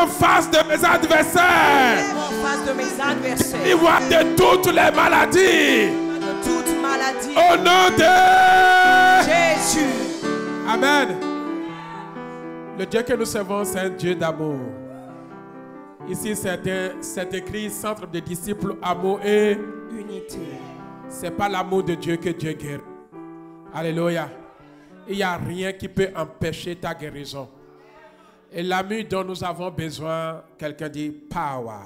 en face de mes adversaires. Lève en face de mes adversaires. Délivre-moi de toutes les maladies. De toute maladie. Au nom de Jésus. Amen. Le Dieu que nous servons, c'est un Dieu d'amour. Ici, c'est écrit centre des disciples, amour et Unité. c'est pas l'amour de Dieu que Dieu guérit. Alléluia. Il n'y a rien qui peut empêcher ta guérison. Et l'amour dont nous avons besoin, quelqu'un dit power.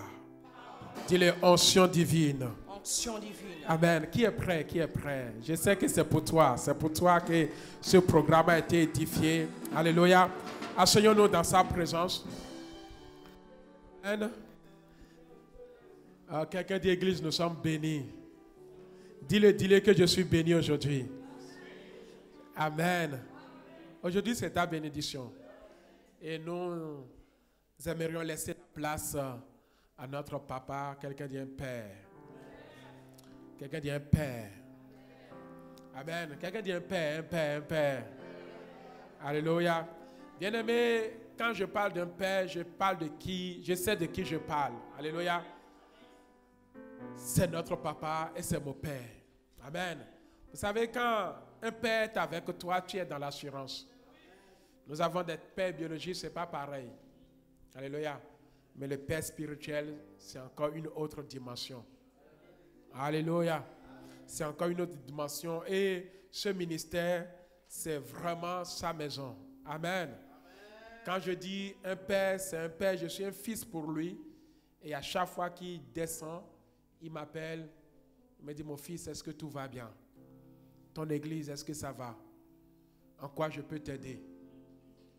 Dis-le, onction divine. Onction divine. Amen. Qui est prêt? Qui est prêt? Je sais que c'est pour toi. C'est pour toi que ce programme a été édifié. Alléluia. Asseyons-nous dans sa présence. Amen. Quelqu'un dit église, nous sommes bénis. Dis-le que je suis béni aujourd'hui. Amen. Aujourd'hui, c'est ta bénédiction. Et nous aimerions laisser la place à notre papa. Quelqu'un dit un père. Quelqu'un dit un père. Amen. Quelqu'un dit un père, un père, un père. Alléluia. Bien-aimé, quand je parle d'un père, je parle de qui? Je sais de qui je parle. Alléluia. C'est notre papa et c'est mon père. Amen. Vous savez, quand un père est avec toi, tu es dans l'assurance. Nous avons des pères biologiques, ce n'est pas pareil. Alléluia. Mais le père spirituel, c'est encore une autre dimension. Alléluia. C'est encore une autre dimension. Et ce ministère, c'est vraiment sa maison. Amen. Quand je dis un père, c'est un père, je suis un fils pour lui. Et à chaque fois qu'il descend, il m'appelle. Il me dit, mon fils, est-ce que tout va bien? Ton église, est-ce que ça va? En quoi je peux t'aider?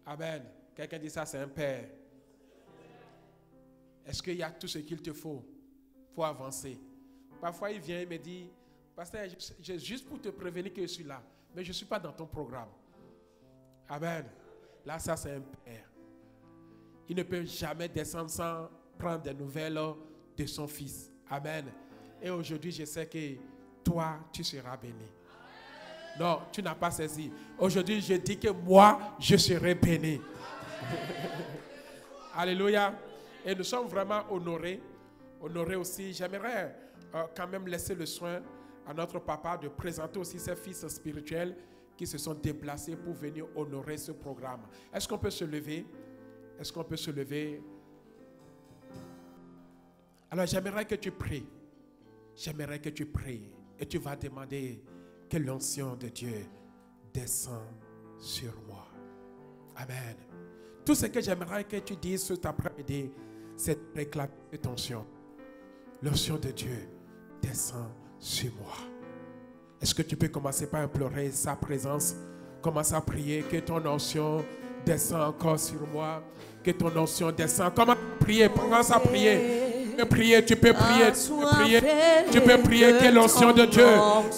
Amen. Quelqu'un dit ça, c'est un père. Est-ce qu'il y a tout ce qu'il te faut pour avancer? Parfois, il vient et me dit, pasteur, juste pour te prévenir que je suis là, mais je ne suis pas dans ton programme. Amen. Là, ça, c'est un père. Il ne peut jamais descendre sans prendre des nouvelles de son fils. Amen. Et aujourd'hui, je sais que toi, tu seras béni. Non, tu n'as pas saisi. Aujourd'hui, je dis que moi, je serai béni. Alléluia. Et nous sommes vraiment honorés. Honorés aussi. J'aimerais quand même laisser le soin à notre papa de présenter aussi ses fils spirituels qui se sont déplacés pour venir honorer ce programme. Est-ce qu'on peut se lever? Est-ce qu'on peut se lever? Alors, j'aimerais que tu pries. J'aimerais que tu pries. Et tu vas demander que l'onction de Dieu descende sur moi. Amen. Tout ce que j'aimerais que tu dises cet après-midi, c'est de réclamer ton onction. L'onction de Dieu descend sur moi. Est-ce que tu peux commencer par implorer sa présence? Commence à prier que ton onction descende encore sur moi. Que ton onction descende. Commence à prier. Commence à prier. Tu peux prier, tu peux prier que l'onction de Dieu,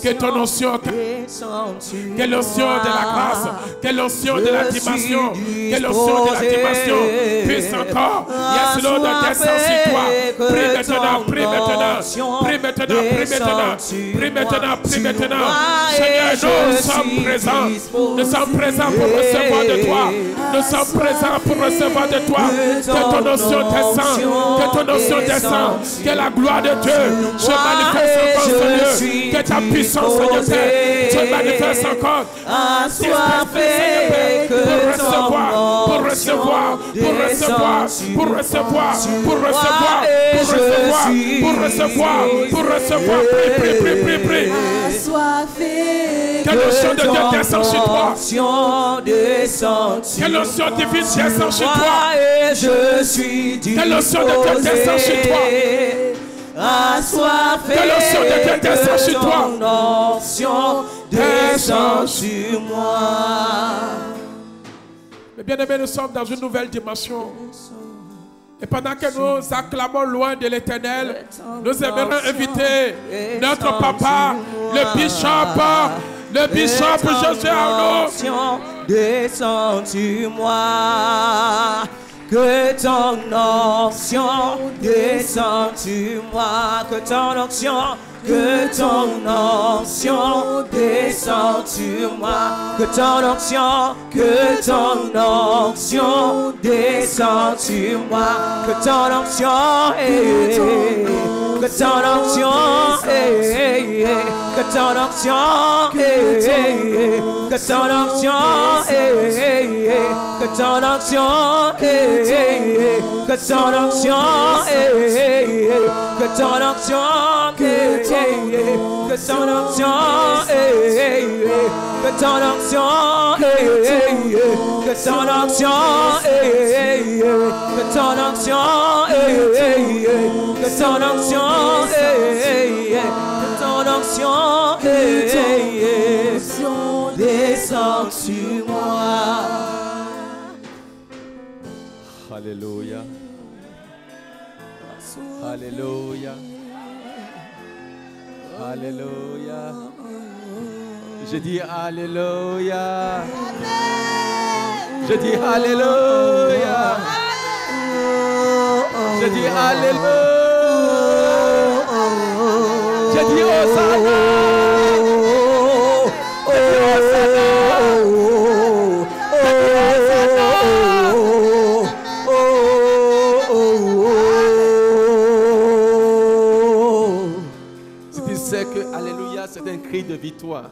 que ton onction, que l'onction de la grâce, que l'onction de la dimension, que l'onction de la dimension puisse encore, yes Lord, descendre sur toi. Prie maintenant, prie maintenant, prie maintenant, prie maintenant, prie maintenant, prie maintenant. Seigneur, nous sommes présents pour recevoir de toi. Nous sommes présents pour recevoir de toi. Que ton onction descende, que ton onction descende. Que la gloire de Dieu se manifeste encore, Seigneur. Que ta puissance, Seigneur, se manifeste encore. Pour recevoir. Prie. Que l'onction de Dieu descende sur toi. Que l'onction divine descende sur toi. Que l'onction de Dieu descende sur toi. Que l'onction de Dieu descende sur toi. Onction descend sur moi. Mais bien aimés, nous sommes dans une nouvelle dimension. Et pendant que nous acclamons loin de l'Éternel, nous aimerions inviter notre papa, le bishop José Arnaud. Descend sur moi. Que ton onction descende sur moi. Que ton onction que ton onction descende sur moi. Que ton onction descende sur moi. Que ton onction, que ton onction, que ton onction, que ton onction, que ton onction, que ton onction, que ton onction, que ton onction, que ton onction, que ton onction, que ton onction, que ton onction, descend sur moi. Alléluia. Alléluia. Alléluia. Je dis Alléluia. Je dis Alléluia. Je dis Alléluia. Je dis Hosanna. Si tu sais que Alléluia, c'est un cri de victoire,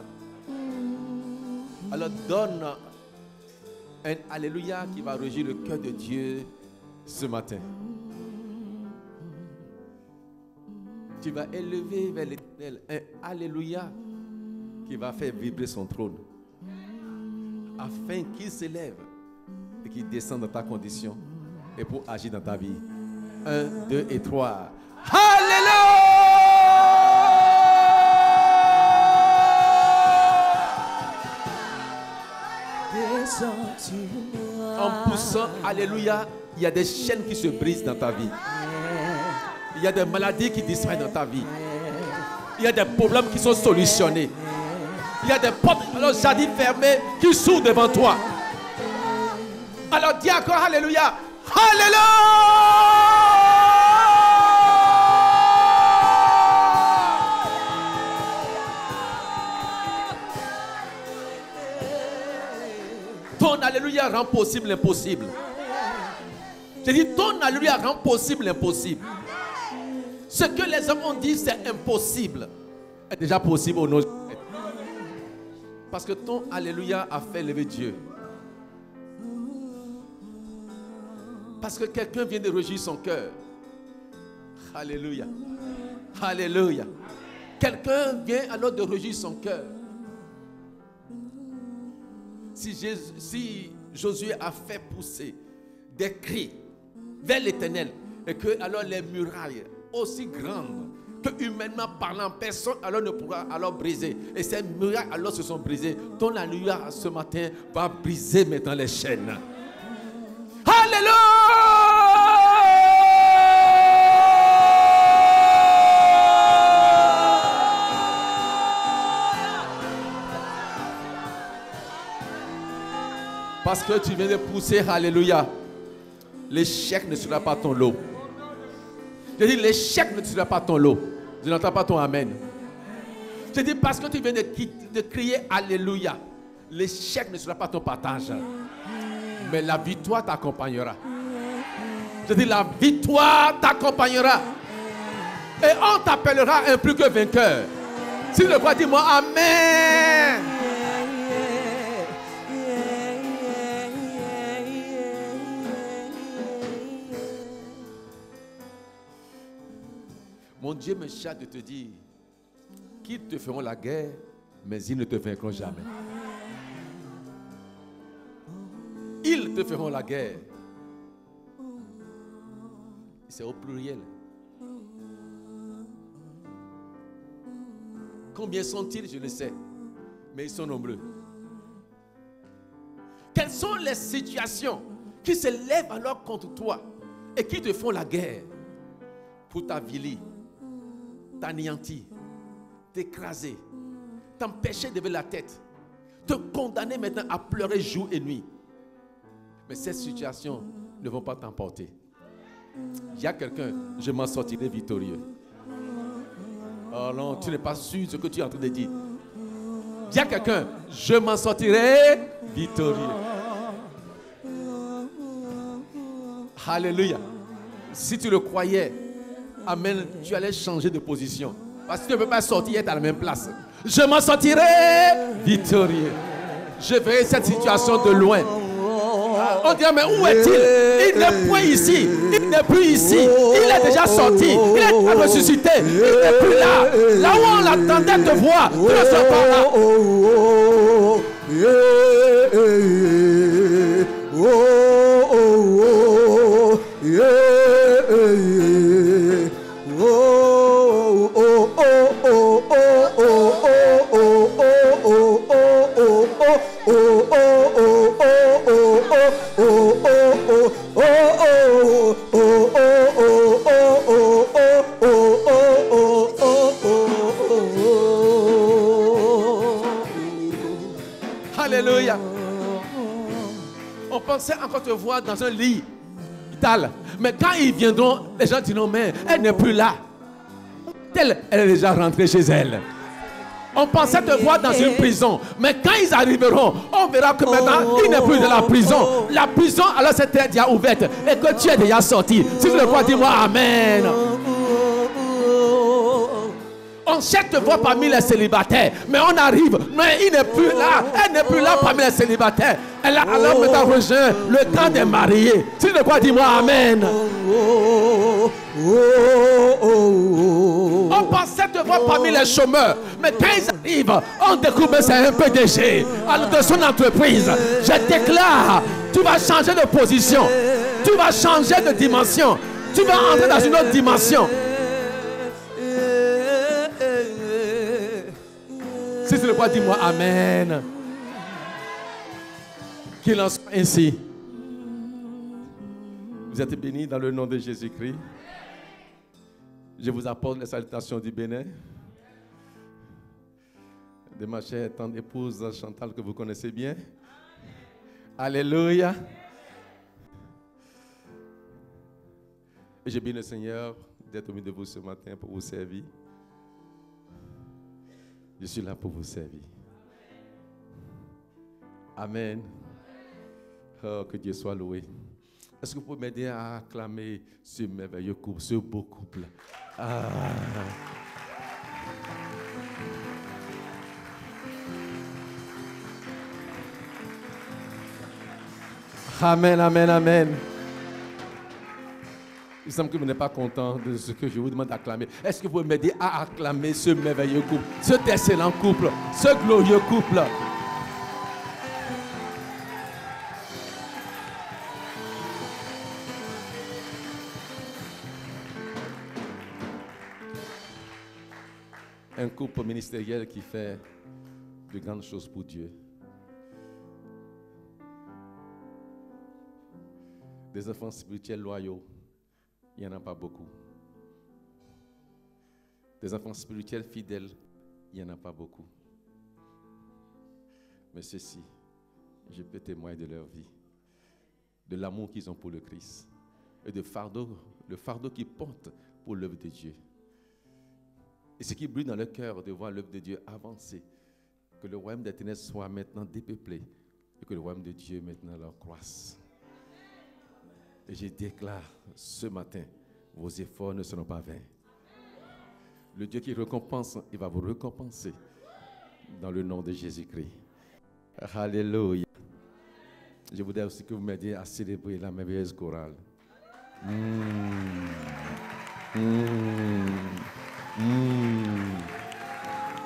alors donne un Alléluia qui va réjouir le cœur de Dieu ce matin. Tu vas élever vers l'Éternel un Alléluia qui va faire vibrer son trône, afin qu'il s'élève et qu'il descende dans ta condition et pour agir dans ta vie. 1, 2 et 3. Alléluia! En poussant Alléluia, il y a des chaînes qui se brisent dans ta vie. Il y a des maladies qui disparaissent dans ta vie. Il y a des problèmes qui sont solutionnés. Il y a des portes, alors jardins fermés qui s'ouvrent devant toi. Alors dis encore Alléluia. Alléluia. Ton Alléluia rend possible l'impossible. Je dis ton Alléluia rend possible l'impossible. Ce que les hommes ont dit c'est impossible est déjà possible au nom de Jésus. Parce que ton Alléluia a fait lever Dieu. Parce que quelqu'un vient de réjouir son cœur. Alléluia. Alléluia. Quelqu'un vient alors de réjouir son cœur. Si Josué a fait pousser des cris vers l'Éternel et que alors les murailles aussi grandes que humainement parlant, personne alors ne pourra alors briser. Et ces murailles alors se sont brisées. Ton Alléluia ce matin va briser maintenant les chaînes. Alléluia! Parce que tu viens de pousser, alléluia. L'échec ne sera pas ton lot. Je dis, l'échec ne sera pas ton lot. Je n'entends pas ton amen. Je dis, parce que tu viens de crier alléluia. L'échec ne sera pas ton partage. Mais la victoire t'accompagnera. Je dis, la victoire t'accompagnera. Et on t'appellera un plus que vainqueur. Si tu le crois, dis-moi amen. Mon Dieu me charge de te dire qu'ils te feront la guerre, mais ils ne te vaincront jamais. Ils te feront la guerre. C'est au pluriel. Combien sont-ils? Je le sais. Mais ils sont nombreux. Quelles sont les situations qui se lèvent alors contre toi et qui te font la guerre pour t'avilir, t'anéantir, t'écraser, t'empêcher de lever la tête, te condamner maintenant à pleurer jour et nuit? Mais ces situations ne vont pas t'emporter. Il y a quelqu'un, je m'en sortirai victorieux. Oh non, tu n'es pas sûr de ce que tu es en train de dire. Dis à quelqu'un, je m'en sortirai victorieux. Alléluia. Si tu le croyais, amen, tu allais changer de position. Parce que tu ne peux pas sortir et être à la même place. Je m'en sortirai victorieux. Je verrai cette situation de loin. On dirait, mais où est-il? Il n'est point ici. Il n'est plus ici. Il est déjà sorti. Il est ressuscité. Il n'est plus là. Là où on l'attendait te voir, tu ne seras pas là. Alléluia. On pensait encore te voir dans un lit vital. Mais quand ils viendront, les gens diront, mais elle n'est plus là. Elle est déjà rentrée chez elle. On pensait te voir dans une prison. Mais quand ils arriveront, on verra que maintenant, il n'est plus de la prison. La prison, alors c'était déjà ouverte. Et que tu es déjà sorti. Si tu le crois, dis-moi Amen. On cherche te voir parmi les célibataires. Mais on arrive. Mais il n'est plus là. Elle n'est plus là parmi les célibataires. Elle a alors maintenant rejoint le camp des mariés. Si tu le crois, dis-moi Amen. On pensait te voir parmi les chômeurs. Mais quand ils arrivent, on découvre que c'est un PDG de son entreprise. Je déclare, tu vas changer de position. Tu vas changer de dimension. Tu vas entrer dans une autre dimension. Si tu le crois, dis-moi Amen. Qu'il en soit ainsi. Vous êtes bénis dans le nom de Jésus-Christ. Je vous apporte les salutations du Bénin, de ma chère tante épouse Chantal que vous connaissez bien. Alléluia. Et je bénis le Seigneur d'être au milieu de vous ce matin pour vous servir. Je suis là pour vous servir. Amen. Oh, que Dieu soit loué. Est-ce que vous pouvez m'aider à acclamer ce merveilleux couple, ce beau couple? Ah. Amen, amen, amen. Il semble que vous n'êtes pas content de ce que je vous demande d'acclamer. Est-ce que vous pouvez m'aider à acclamer ce merveilleux couple, cet excellent couple, ce glorieux couple? Un couple ministériel qui fait de grandes choses pour Dieu. Des enfants spirituels loyaux, il n'y en a pas beaucoup. Des enfants spirituels fidèles, il n'y en a pas beaucoup. Mais ceux-ci, je peux témoigner de leur vie, de l'amour qu'ils ont pour le Christ et le fardeau qu'ils portent pour l'œuvre de Dieu. Et ce qui brûle dans le cœur de voir l'œuvre de Dieu avancer, que le royaume des ténèbres soit maintenant dépeuplé et que le royaume de Dieu maintenant leur croisse. Et je déclare ce matin, vos efforts ne seront pas vains. Le Dieu qui récompense, il va vous récompenser dans le nom de Jésus-Christ. Alléluia. Je voudrais aussi que vous m'aidiez à célébrer la merveilleuse chorale.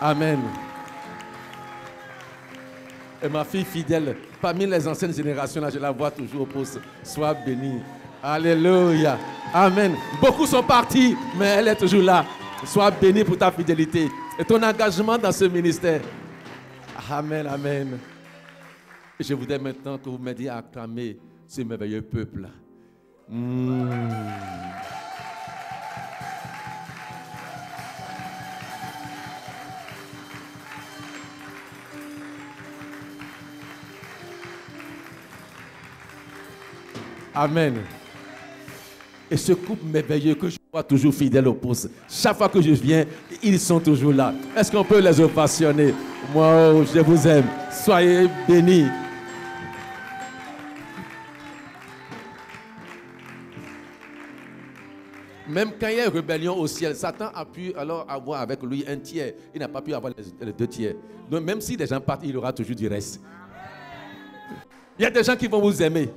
Amen. Et ma fille fidèle, parmi les anciennes générations, là, je la vois toujours au poste. Sois bénie. Alléluia. Amen. Beaucoup sont partis, mais elle est toujours là. Sois bénie pour ta fidélité et ton engagement dans ce ministère. Amen, amen. Et je voudrais maintenant que vous m'aidiez à acclamer ce merveilleux peuple. Amen. Et ce couple merveilleux que je toujours fidèles au poste. Chaque fois que je viens, ils sont toujours là. Est-ce qu'on peut les ovationner? Moi, je vous aime. Soyez bénis. Même quand il y a une rébellion au ciel, Satan a pu alors avoir avec lui un tiers. Il n'a pas pu avoir les 2 tiers. Donc même si les gens partent, il y aura toujours du reste. Il y a des gens qui vont vous aimer.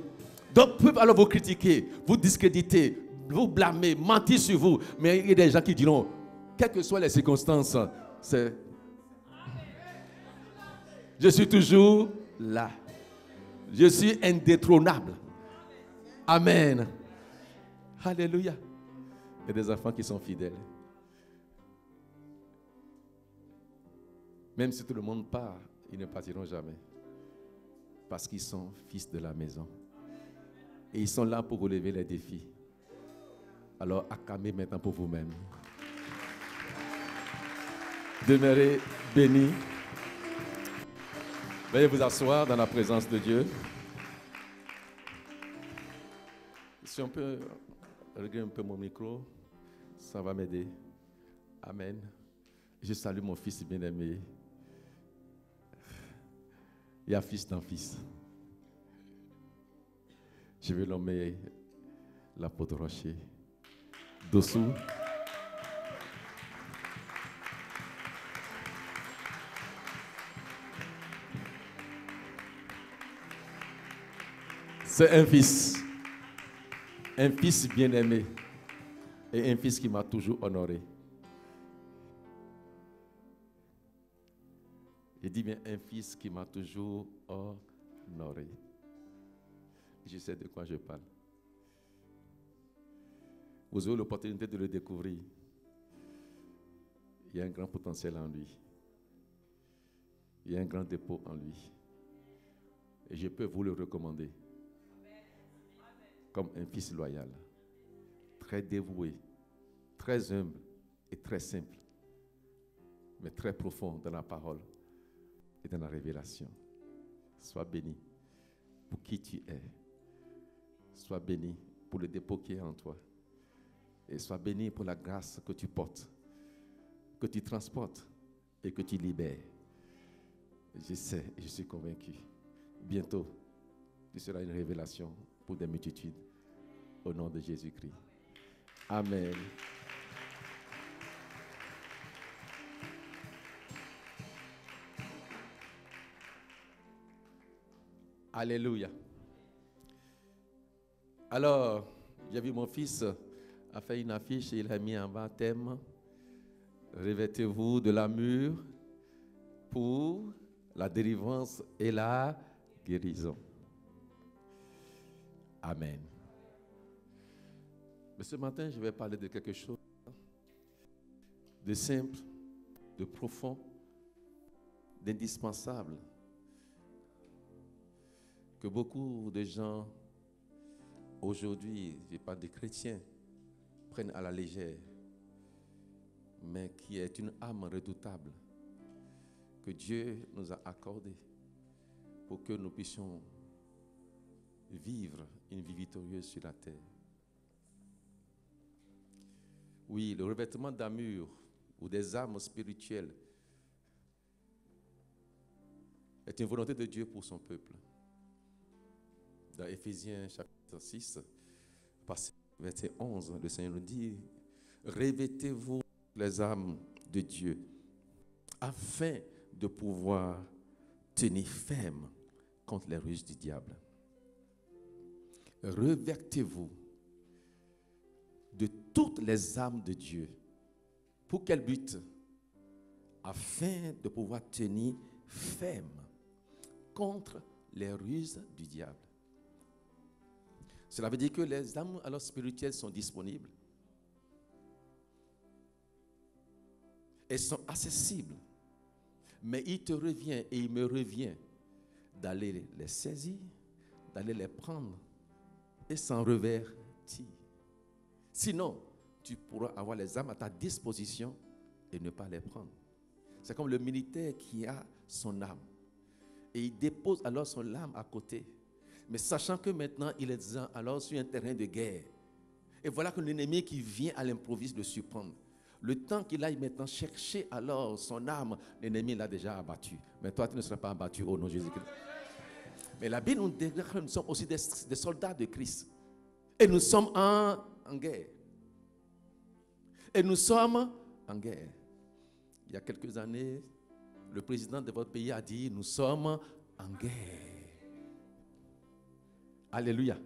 Donc peuvent alors vous critiquer, vous discréditer, vous blâmer, mentir sur vous. Mais il y a des gens qui diront, quelles que soient les circonstances, je suis toujours là. Je suis indétrônable. Amen. Alléluia. Il y a des enfants qui sont fidèles. Même si tout le monde part, ils ne partiront jamais. Parce qu'ils sont fils de la maison. Et ils sont là pour relever les défis. Alors acclamez maintenant pour vous-même. Demeurez bénis. Veuillez vous asseoir dans la présence de Dieu. Si on peut régler un peu mon micro, ça va m'aider. Amen. Je salue mon fils bien-aimé. Il y a fils d'un fils. Je vais nommer l'apôtre Rocher. Dossou. C'est un fils bien-aimé et un fils qui m'a toujours honoré. Je dis bien un fils qui m'a toujours honoré. Je sais de quoi je parle. Vous avez l'opportunité de le découvrir. Il y a un grand potentiel en lui. Il y a un grand dépôt en lui. Et je peux vous le recommander. Comme un fils loyal, très dévoué, très humble et très simple, mais très profond dans la parole et dans la révélation. Sois béni pour qui tu es. Sois béni pour le dépôt qui est en toi. Et sois béni pour la grâce que tu portes, que tu transportes et que tu libères. Je sais et je suis convaincu. Bientôt, tu seras une révélation pour des multitudes. Au nom de Jésus-Christ. Amen. Alléluia. Alors, j'ai vu mon fils a fait une affiche et il a mis en bas thème: revêtez-vous de l'armure pour la délivrance et la guérison. Amen. Mais ce matin, je vais parler de quelque chose de simple, de profond, d'indispensable, que beaucoup de gens aujourd'hui, je parle des chrétiens, prennent à la légère, mais qui est une âme redoutable que Dieu nous a accordée pour que nous puissions vivre une vie victorieuse sur la terre. Oui, le revêtement d'armure ou des armes spirituelles est une volonté de Dieu pour son peuple. Dans Éphésiens chapitre 6, verset 11, le Seigneur nous dit: revêtez-vous les armes de Dieu afin de pouvoir tenir ferme contre les ruses du diable. Revêtez-vous de toutes les armes de Dieu. Pour quel but? Afin de pouvoir tenir ferme contre les ruses du diable. Cela veut dire que les armes alors spirituelles sont disponibles. Elles sont accessibles. Mais il te revient et il me revient d'aller les saisir, d'aller les prendre et s'en revertir. Sinon, tu pourras avoir les armes à ta disposition et ne pas les prendre. C'est comme le militaire qui a son arme. Et il dépose alors son arme à côté. Mais sachant que maintenant, il est alors sur un terrain de guerre. Et voilà que l'ennemi qui vient à l'improviste le surprendre. Le temps qu'il aille maintenant chercher alors son âme, l'ennemi l'a déjà abattu. Mais toi, tu ne seras pas abattu au nom de Jésus-Christ. Mais la Bible nous dit que nous sommes aussi des soldats de Christ. Et nous sommes en guerre. Et nous sommes en guerre. Il y a quelques années, le président de votre pays a dit, nous sommes en guerre. Alléluia.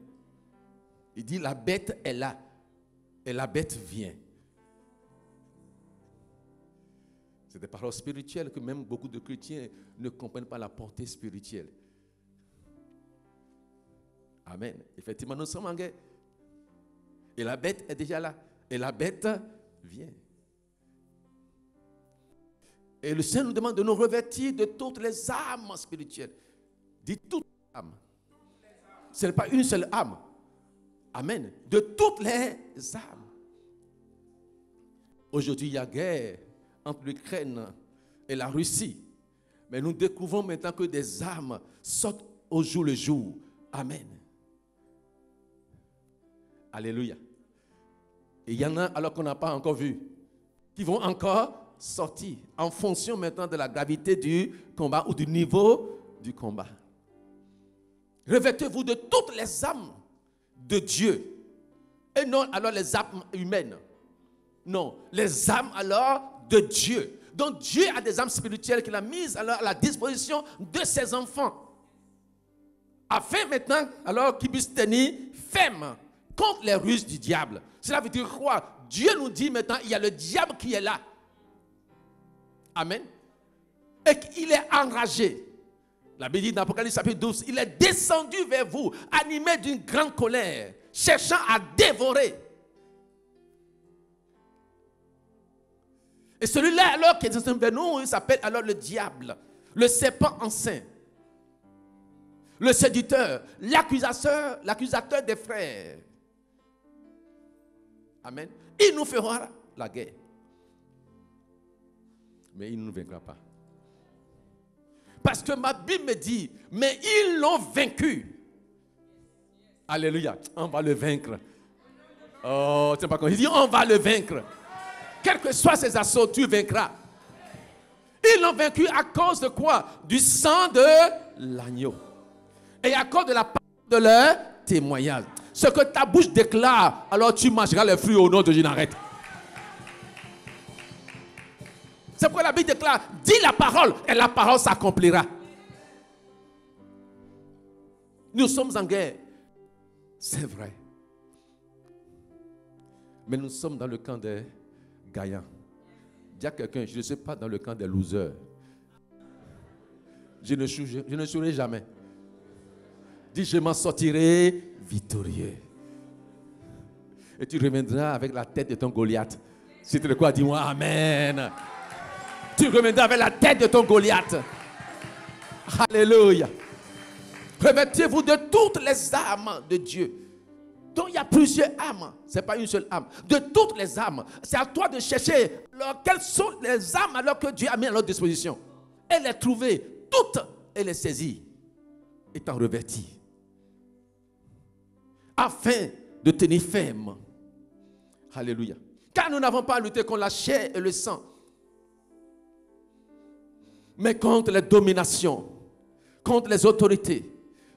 Il dit, la bête est là. Et la bête vient. C'est des paroles spirituelles que même beaucoup de chrétiens ne comprennent pas la portée spirituelle. Amen. Effectivement, nous sommes en guerre. Et la bête est déjà là. Et la bête vient. Et le Seigneur nous demande de nous revêtir de toutes les âmes spirituelles. Dit toutes les âmes. Ce n'est pas une seule âme. Amen. De toutes les âmes. Aujourd'hui, il y a guerre entre l'Ukraine et la Russie. Mais nous découvrons maintenant que des âmes sortent au jour le jour. Amen. Alléluia. Et il y en a alors qu'on n'a pas encore vu, qui vont encore sortir en fonction maintenant de la gravité du combat ou du niveau du combat. Revêtez-vous de toutes les âmes de Dieu et non alors les âmes humaines. Non, les âmes alors de Dieu. Donc Dieu a des âmes spirituelles qu'il a mises alors à la disposition de ses enfants. Afin maintenant alors qu'ils puissent tenir ferme contre les ruses du diable. Cela veut dire quoi? Dieu nous dit maintenant, il y a le diable qui est là. Amen. Et qu'il est enragé. La Bible dit dans Apocalypse chapitre 12, il est descendu vers vous, animé d'une grande colère, cherchant à dévorer. Et celui-là alors qui est descendu vers nous, il s'appelle alors le diable, le serpent enceint, le séducteur, l'accusateur des frères. Amen. Il nous fera la guerre. Mais il ne nous vaincra pas. Parce que ma Bible me dit, mais ils l'ont vaincu. Alléluia. On va le vaincre. Oh, tu sais pas comment il dit, on va le vaincre. Quels que soient ses assauts, tu vaincras. Ils l'ont vaincu à cause de quoi? Du sang de l'agneau. Et à cause de la parole de leur témoignage. Ce que ta bouche déclare, alors tu mangeras les fruits au nom de Jésus-Christ. C'est pourquoi la Bible déclare, dis la parole et la parole s'accomplira. Nous sommes en guerre. C'est vrai. Mais nous sommes dans le camp des gagnants. Dis à quelqu'un, je ne suis pas dans le camp des losers. Je ne jouerai jamais. Dis, je m'en sortirai victorieux. Et tu reviendras avec la tête de ton Goliath. Si tu le crois, dis-moi Amen. Tu reviendras avec la tête de ton Goliath. Alléluia. Revêtez-vous de toutes les âmes de Dieu. Donc il y a plusieurs âmes. Ce n'est pas une seule âme. De toutes les âmes. C'est à toi de chercher alors, quelles sont les âmes alors que Dieu a mis à notre disposition. Et les trouver toutes et les saisir. Étant revêtis. Afin de tenir ferme. Alléluia. Car nous n'avons pas à lutter contre la chair et le sang. Mais contre les dominations, contre les autorités,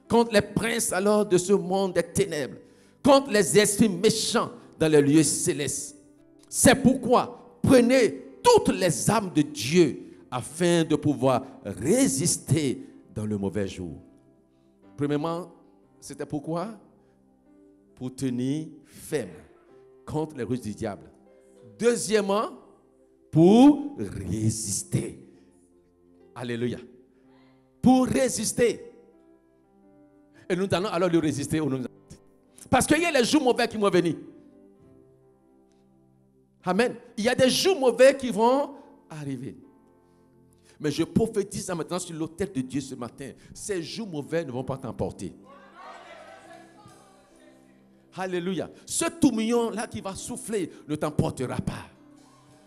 contre les princes alors de ce monde des ténèbres, contre les esprits méchants dans les lieux célestes. C'est pourquoi prenez toutes les âmes de Dieu afin de pouvoir résister dans le mauvais jour. Premièrement, c'était pourquoi? Pour tenir ferme contre les ruses du diable. Deuxièmement, pour résister. Alléluia. Pour résister. Et nous allons alors lui résister au nom de Jésus. Parce qu'il y a les jours mauvais qui vont venir. Amen. Il y a des jours mauvais qui vont arriver. Mais je prophétise maintenant sur l'autel de Dieu ce matin. Ces jours mauvais ne vont pas t'emporter. Alléluia. Ce tourbillon-là qui va souffler ne t'emportera pas.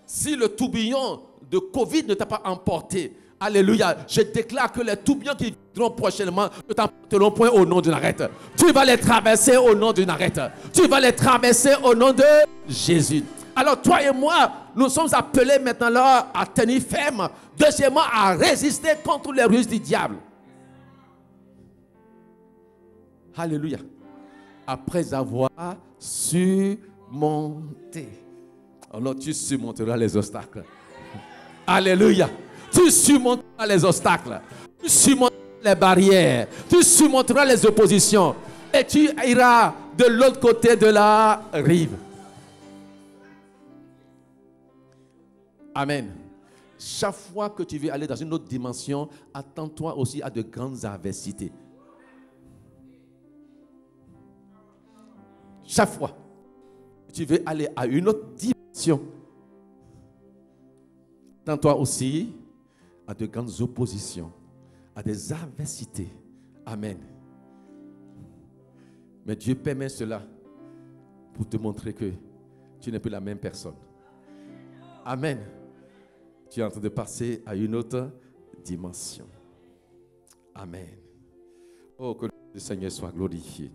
Si le tourbillon de Covid ne t'a pas emporté, alléluia, je déclare que les tourbillons qui affronteront prochainement ne t'emporteront point au nom de Nazareth. Tu vas les traverser au nom de Nazareth. Tu vas les traverser au nom de Jésus. Alors toi et moi, nous sommes appelés maintenant là à tenir ferme. Deuxièmement, à résister contre les ruses du diable. Alléluia. Après avoir surmonté. Alors tu surmonteras les obstacles. Alléluia. Tu surmonteras les obstacles. Tu surmonteras les barrières. Tu surmonteras les oppositions. Et tu iras de l'autre côté de la rive. Amen. Chaque fois que tu veux aller dans une autre dimension, attends-toi aussi à de grandes adversités. Chaque fois que tu veux aller à une autre dimension, attends-toi aussi à de grandes oppositions, à des adversités. Amen. Mais Dieu permet cela pour te montrer que tu n'es plus la même personne. Amen. Tu es en train de passer à une autre dimension. Amen. Oh, que le Seigneur soit glorifié.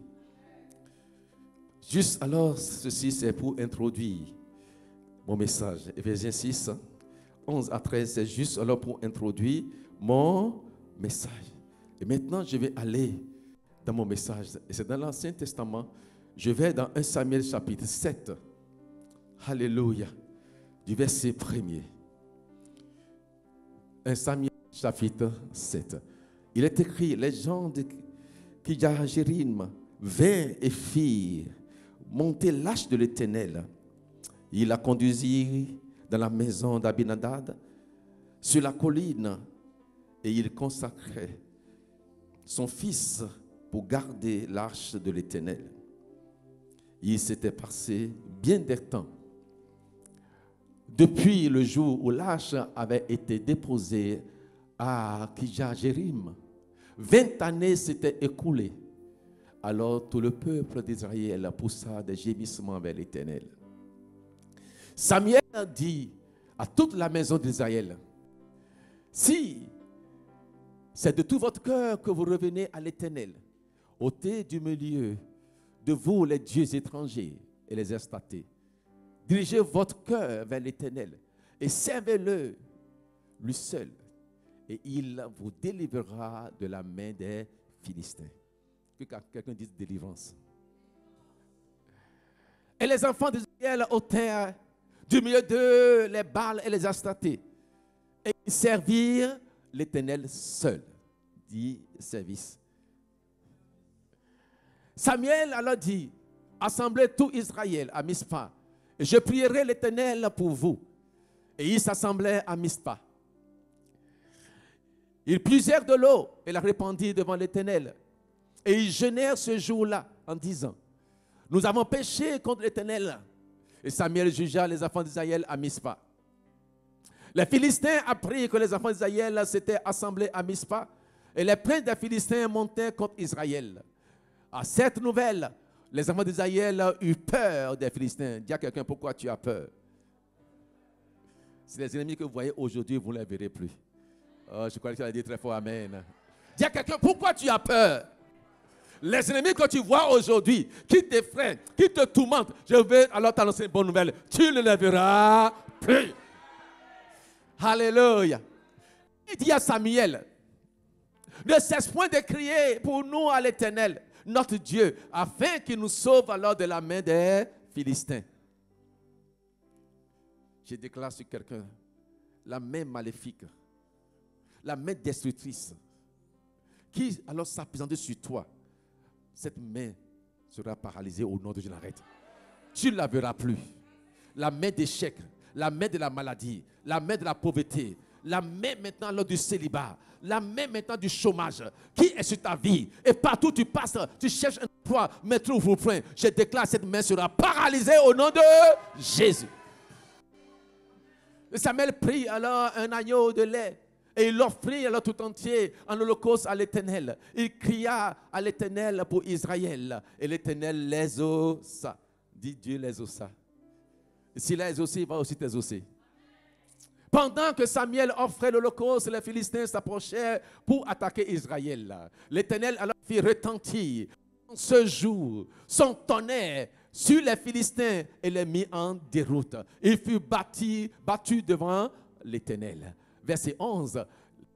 Juste alors, ceci c'est pour introduire mon message. Éphésiens 6, 11 à 13, c'est juste alors pour introduire mon message. Et maintenant, je vais aller dans mon message. Et c'est dans l'Ancien Testament. Je vais dans 1 Samuel chapitre 7. Alléluia. Du verset 1er. 1 Samuel chapitre 7. Il est écrit, les gens de Kirjath-Jéarim vinrent et firent monter l'arche de l'Éternel. Il la conduisit dans la maison d'Abinadab, sur la colline, et il consacrait son fils pour garder l'arche de l'Éternel. Il s'était passé bien des temps depuis le jour où l'arche avait été déposée à Kirjath-Jéarim. 20 années s'étaient écoulées. Alors tout le peuple d'Israël poussa des gémissements vers l'Éternel. Samuel dit à toute la maison d'Israël, si c'est de tout votre cœur que vous revenez à l'Éternel, ôtez du milieu de vous les dieux étrangers et les estatés. Dirigez votre cœur vers l'Éternel et servez-le, lui seul, et il vous délivrera de la main des Philistins. Que quelqu'un dise délivrance. Et les enfants d'Israël ôtèrent du milieu d'eux les Baals et les Astatés, et ils servirent l'Éternel seul. Dit service. Samuel alors dit, assemblez tout Israël à Mispa, et je prierai l'Éternel pour vous. Et ils s'assemblaient à Mispa. Ils puisèrent de l'eau et la répandirent devant l'Éternel. Et ils jeûnèrent ce jour-là en disant, nous avons péché contre l'Éternel. Et Samuel jugea les enfants d'Israël à Mispa. Les Philistins apprirent que les enfants d'Israël s'étaient assemblés à Mispa. Et les princes des Philistins montèrent contre Israël. À cette nouvelle, les enfants d'Israël eurent peur des Philistins. Dis à quelqu'un, pourquoi tu as peur? C'est les ennemis que vous voyez aujourd'hui, vous ne les verrez plus. Oh, je crois que tu as dit très fort, amen. Dis à quelqu'un, pourquoi tu as peur? Les ennemis que tu vois aujourd'hui, qui t'effraient, qui te tourmentent, je vais alors t'annoncer une bonne nouvelle. Tu ne les verras plus. Alléluia. Il dit à Samuel, ne cesse point de crier pour nous à l'Éternel, notre Dieu, afin qu'il nous sauve alors de la main des Philistins. Je déclare sur quelqu'un, la main maléfique, la main destructrice, qui alors s'appesante sur toi, cette main sera paralysée au nom de Nazareth. Tu ne la verras plus. La main d'échec, la main de la maladie, la main de la pauvreté, la main maintenant lors du célibat, la main maintenant du chômage, qui est sur ta vie. Et partout où tu passes, tu cherches un emploi, mais trouve point. Je déclare, cette main sera paralysée au nom de Jésus. Et Samuel prit alors un agneau de lait. Et il l'offrit alors tout entier en holocauste à l'Éternel. Il cria à l'Éternel pour Israël. Et l'Éternel les exauça. Dit Dieu les exauça. S'il a exaucé, il va aussi t'exaucer. Pendant que Samuel offrait l'holocauste, les Philistins s'approchaient pour attaquer Israël. L'Éternel alors fit retentir en ce jour son tonnerre sur les Philistins et les mit en déroute. Il fut battu devant l'Éternel. Verset 11.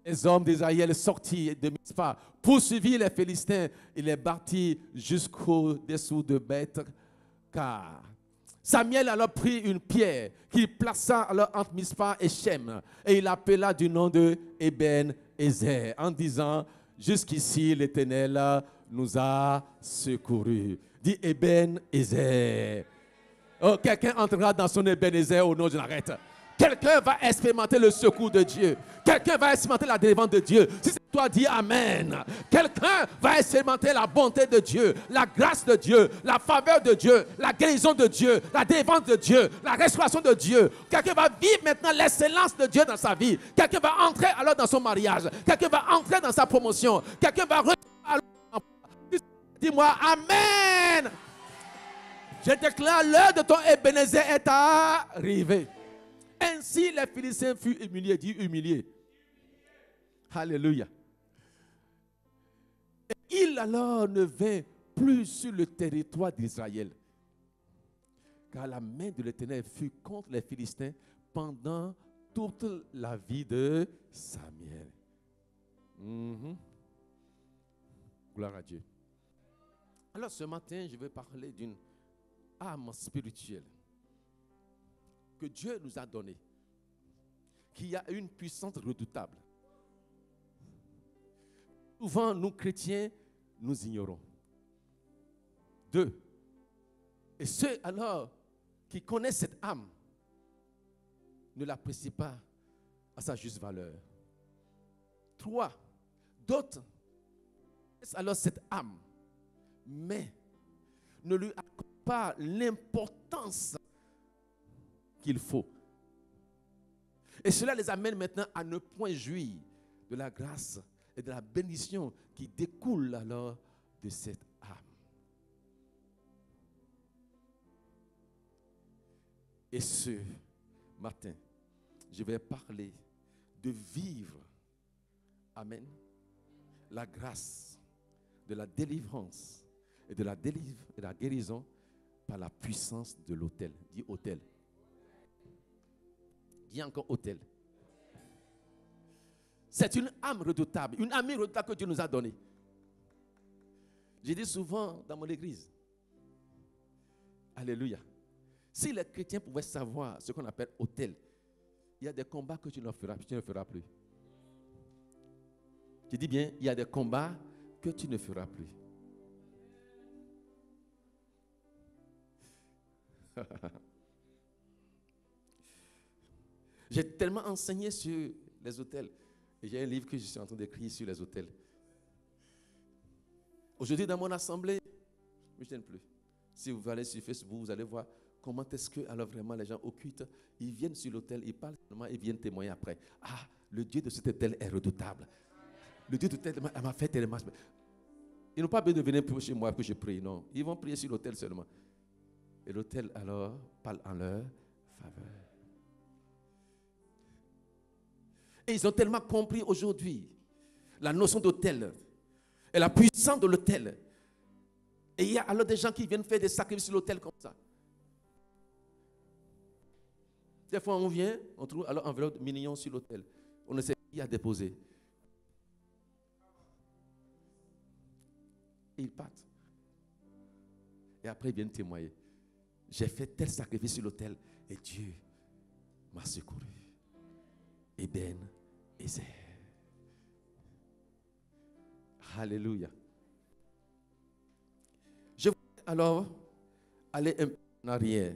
Les hommes d'Israël sortirent de Mizpa, poursuivirent les Philistins et les battirent jusqu'au-dessous de Beth-Car. Samuel alors prit une pierre qu'il plaça alors entre Mizpa et Shem, et il appela du nom de Eben-Ezer, en disant, jusqu'ici l'Éternel nous a secourus. Dit Eben-Ezer. Oh, quelqu'un entrera dans son Eben-Ezer au nom de l'arrête. Quelqu'un va expérimenter le secours de Dieu. Quelqu'un va expérimenter la délivrance de Dieu. Si c'est toi, dis Amen. Quelqu'un va expérimenter la bonté de Dieu, la grâce de Dieu, la faveur de Dieu, la guérison de Dieu, la délivrance de Dieu, la restauration de Dieu. Quelqu'un va vivre maintenant l'excellence de Dieu dans sa vie. Quelqu'un va entrer alors dans son mariage. Quelqu'un va entrer dans sa promotion. Quelqu'un va dis-moi Amen. Je déclare, l'heure de ton Ebenezer est arrivée. Ainsi les Philistins furent humiliés, dit humiliés. Alléluia. Et il alors ne vint plus sur le territoire d'Israël, car la main de l'Éternel fut contre les Philistins pendant toute la vie de Samuel. Gloire à Dieu. Alors ce matin, je vais parler d'une âme spirituelle que Dieu nous a donnée, qui a une puissance redoutable. Souvent, nous chrétiens, nous ignorons. 2. Et ceux alors qui connaissent cette âme ne l'apprécient pas à sa juste valeur. 3. D'autres connaissent alors cette âme, mais ne lui accordent pas l'importance qu'il faut. Et cela les amène maintenant à ne point jouir de la grâce et de la bénédiction qui découle alors de cette âme. Et ce matin, je vais parler de vivre, amen, la grâce de la délivrance et de la guérison par la puissance de l'autel. Dis autel. Dis encore autel. C'est une âme redoutable, une amie redoutable que Dieu nous a donnée. J'ai dit souvent dans mon église, alléluia, si les chrétiens pouvaient savoir ce qu'on appelle autel, il y a des combats que tu ne feras plus. Je dis bien, il y a des combats que tu ne feras plus. J'ai tellement enseigné sur les autels. Et j'ai un livre que je suis en train d'écrire sur les autels. Aujourd'hui, dans mon assemblée, je ne me gêne plus. Si vous allez sur Facebook, vous allez voir comment est-ce que alors vraiment les gens occultes, ils viennent sur l'autel, ils parlent seulement et viennent témoigner après. Ah, le Dieu de cet autel est redoutable. Le Dieu de cet autel m'a fait tellement. Ils n'ont pas besoin de venir chez moi que je prie, non. Ils vont prier sur l'autel seulement. Et l'autel alors parle en leur faveur. Et ils ont tellement compris aujourd'hui la notion d'autel et la puissance de l'autel. Et il y a alors des gens qui viennent faire des sacrifices sur l'autel comme ça. Des fois, on vient, on trouve alors un enveloppe mignon sur l'autel. On ne sait pas qui a déposé. Et ils partent. Et après, ils viennent témoigner. J'ai fait tel sacrifice sur l'autel et Dieu m'a secouru. Eben-Ezer. Alléluia. Je vais alors aller un peu en arrière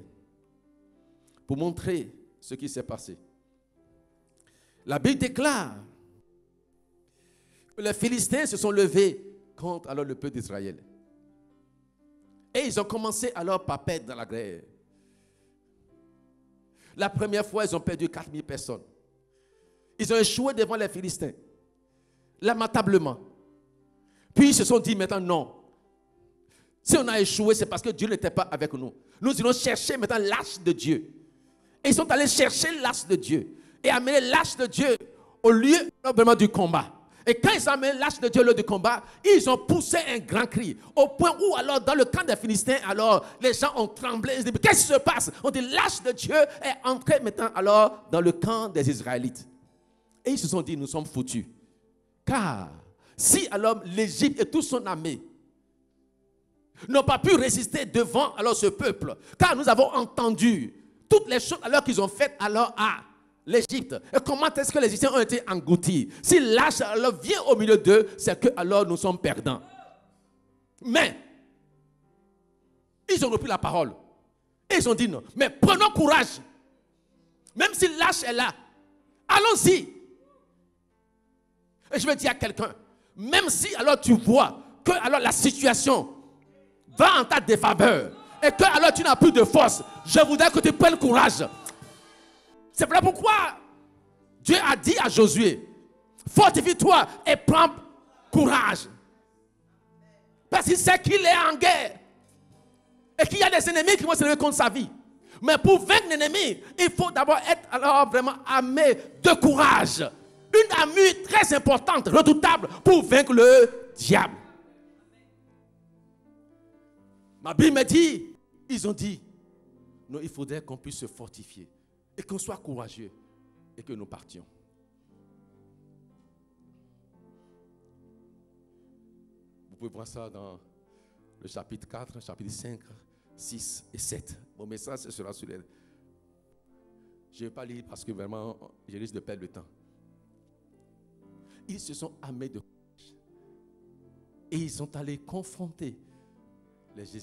pour montrer ce qui s'est passé. La Bible déclare que les Philistins se sont levés contre alors le peuple d'Israël. Et ils ont commencé alors par perdre dans la guerre. La première fois, ils ont perdu 4000 personnes. Ils ont échoué devant les Philistins, lamentablement. Puis ils se sont dit maintenant non. Si on a échoué, c'est parce que Dieu n'était pas avec nous. Nous irons chercher maintenant l'arche de Dieu. Et ils sont allés chercher l'arche de Dieu. et amené l'arche de Dieu au lieu vraiment du combat. Et quand ils ont amené l'arche de Dieu au lieu du combat, ils ont poussé un grand cri. Au point où, alors, dans le camp des Philistins, alors, les gens ont tremblé. Ils se disent, qu'est-ce qui se passe? On dit, l'arche de Dieu est entrée maintenant, alors, dans le camp des Israélites. Et ils se sont dit, nous sommes foutus. Car, si, alors, l'Égypte et toute son armée n'ont pas pu résister devant, alors, ce peuple, car nous avons entendu toutes les choses, alors, qu'ils ont faites, alors, à l'Égypte. Et comment est-ce que les Égyptiens ont été engloutis? Si l'arche alors vient au milieu d'eux, c'est que alors nous sommes perdants. Mais ils ont repris la parole. Et ils ont dit non. Mais prenons courage. Même si l'arche est là, allons-y. Et je vais dire à quelqu'un, même si alors tu vois que alors la situation va en ta défaveur et que alors tu n'as plus de force, je voudrais que tu prennes courage. C'est voilà pourquoi Dieu a dit à Josué, fortifie-toi et prends courage. Parce qu'il sait qu'il est en guerre. Et qu'il y a des ennemis qui vont se lever contre sa vie. Mais pour vaincre l'ennemi, il faut d'abord être alors vraiment armé de courage. Une armure très importante, redoutable pour vaincre le diable. Ma Bible me dit, ils ont dit, non, il faudrait qu'on puisse se fortifier. Et qu'on soit courageux et que nous partions. Vous pouvez voir ça dans le chapitre 4, chapitre 5, 6 et 7. Mon message sera sur les... Je ne vais pas lire parce que vraiment, je risque de perdre le temps. Ils se sont armés de courage. Et ils sont allés confronter les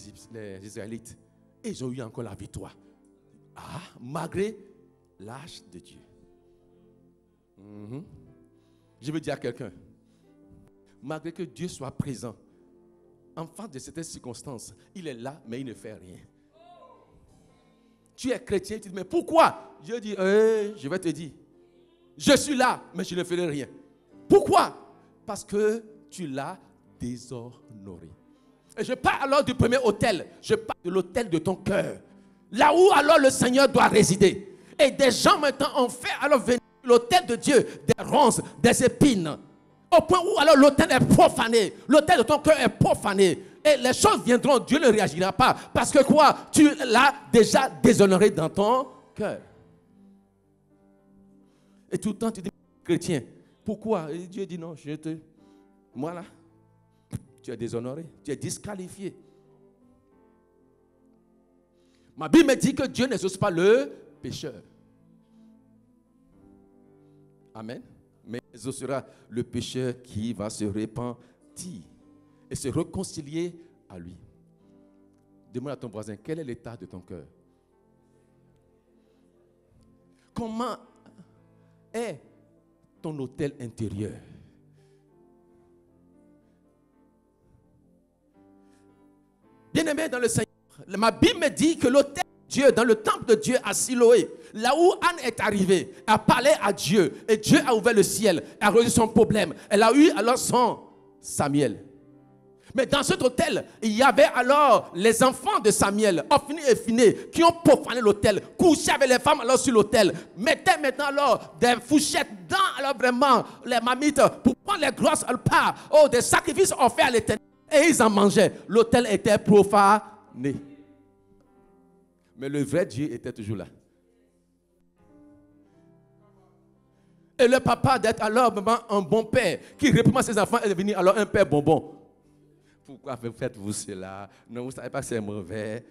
Israélites. Et ils ont eu encore la victoire. Ah, malgré l'arche de Dieu. Je veux dire à quelqu'un, malgré que Dieu soit présent, en face de certaines circonstances, il est là, mais il ne fait rien. Tu es chrétien, tu te dis, mais pourquoi? Dieu dit, je vais te dire, je suis là, mais je ne ferai rien. Pourquoi? Parce que tu l'as déshonoré. Et je parle alors du premier autel, je parle de l'autel de ton cœur. Là où alors le Seigneur doit résider. Et des gens maintenant ont fait alors venir l'autel de Dieu des ronces, des épines. Au point où alors l'autel est profané. L'autel de ton cœur est profané. Et les choses viendront, Dieu ne réagira pas. Parce que quoi? Tu l'as déjà déshonoré dans ton cœur. Et tout le temps tu dis, chrétien, pourquoi? Et Dieu dit non, moi là, tu es déshonoré, tu es disqualifié. Ma Bible me dit que Dieu n'exauce pas le pécheur. Amen. Mais il exaucera le pécheur qui va se repentir et se réconcilier à lui. Demande à ton voisin, quel est l'état de ton cœur? Comment est ton autel intérieur? Bien-aimé dans le Seigneur, ma Bible me dit que l'autel de Dieu, dans le temple de Dieu à Siloé, là où Anne est arrivée, a parlé à Dieu, et Dieu a ouvert le ciel, a résolu son problème. Elle a eu alors son Samuel. Mais dans cet autel, il y avait alors les enfants de Samuel, Ophni et Phiné, qui ont profané l'autel, couché avec les femmes alors sur l'autel, mettaient maintenant alors des fourchettes dans alors vraiment les marmites pour prendre les grosses parts, des sacrifices offerts à l'Éternel. Et ils en mangeaient. L'autel était profané. Mais le vrai Dieu était toujours là. Et le papa d'être alors un bon père qui réprimande ses enfants est devenu alors un père bonbon. Pourquoi faites-vous cela? Non, vous ne savez pas que c'est mauvais.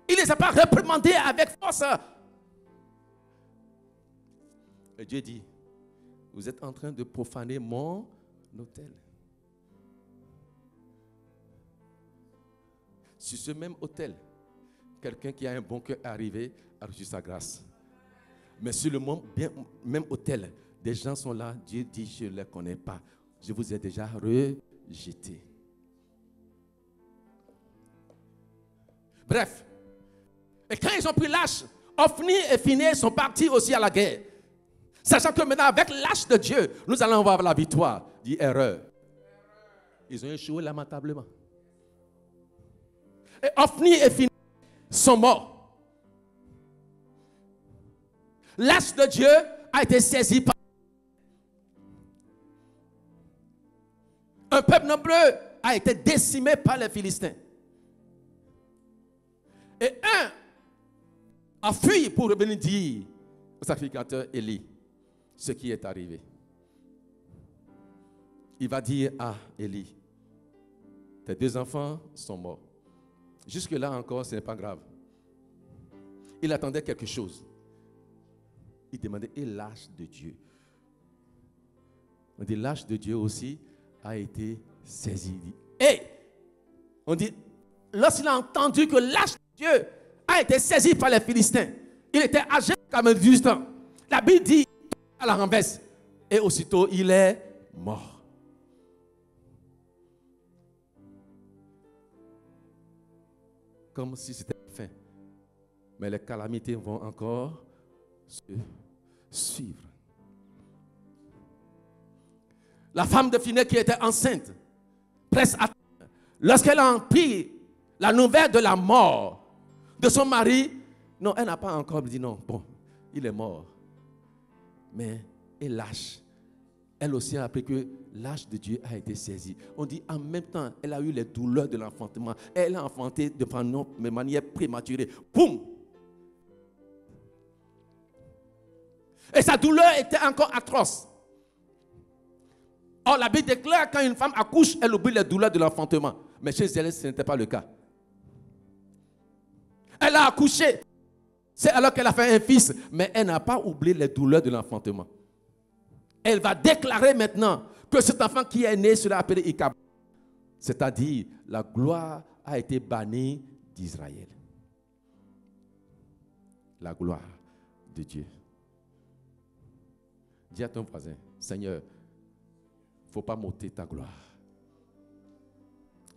Il ne les a pas réprimandés avec force. Et Dieu dit, vous êtes en train de profaner mon autel. Sur ce même autel, quelqu'un qui a un bon cœur arrivé a reçu sa grâce. Mais sur le même autel, des gens sont là, Dieu dit, je ne les connais pas. Je vous ai déjà rejeté. Bref. Et quand ils ont pris l'âge, Ophni et Phiné sont partis aussi à la guerre. Sachant que maintenant, avec l'âge de Dieu, nous allons avoir la victoire. Dit erreur. Ils ont échoué lamentablement. Et Ophni et Phiné sont morts. l'arche de Dieu a été saisie par un peuple nombreux a été décimé par les Philistins. Et un a fui pour revenir dire au sacrificateur Élie ce qui est arrivé. Il va dire à Élie, tes 2 enfants sont morts. Jusque-là encore, ce n'est pas grave. Il attendait quelque chose. Il demandait, et l'arche de Dieu? On dit, l'arche de Dieu aussi a été saisie. Et on dit, lorsqu'il a entendu que l'arche de Dieu a été saisie par les Philistins, il était âgé comme 18 ans. La Bible dit, à la renverse, et aussitôt il est mort. Comme si c'était la fin. Mais les calamités vont encore se suivre. La femme de Phinéas qui était enceinte, presque à terme, lorsqu'elle a appris la nouvelle de la mort de son mari, non, elle n'a pas encore dit non, bon, il est mort. Mais elle lâche. Elle aussi a appris que l'arche de Dieu a été saisie. On dit en même temps, elle a eu les douleurs de l'enfantement. Elle a enfanté de manière prématurée. Boum! Et sa douleur était encore atroce. Or, la Bible déclare quand une femme accouche, elle oublie les douleurs de l'enfantement. Mais chez elle, ce n'était pas le cas. Elle a accouché. C'est alors qu'elle a fait un fils. Mais elle n'a pas oublié les douleurs de l'enfantement. Elle va déclarer maintenant que cet enfant qui est né sera appelé Ichabod. C'est-à-dire, la gloire a été bannie d'Israël. La gloire de Dieu. Dis à ton voisin, Seigneur, il ne faut pas m'ôter ta gloire.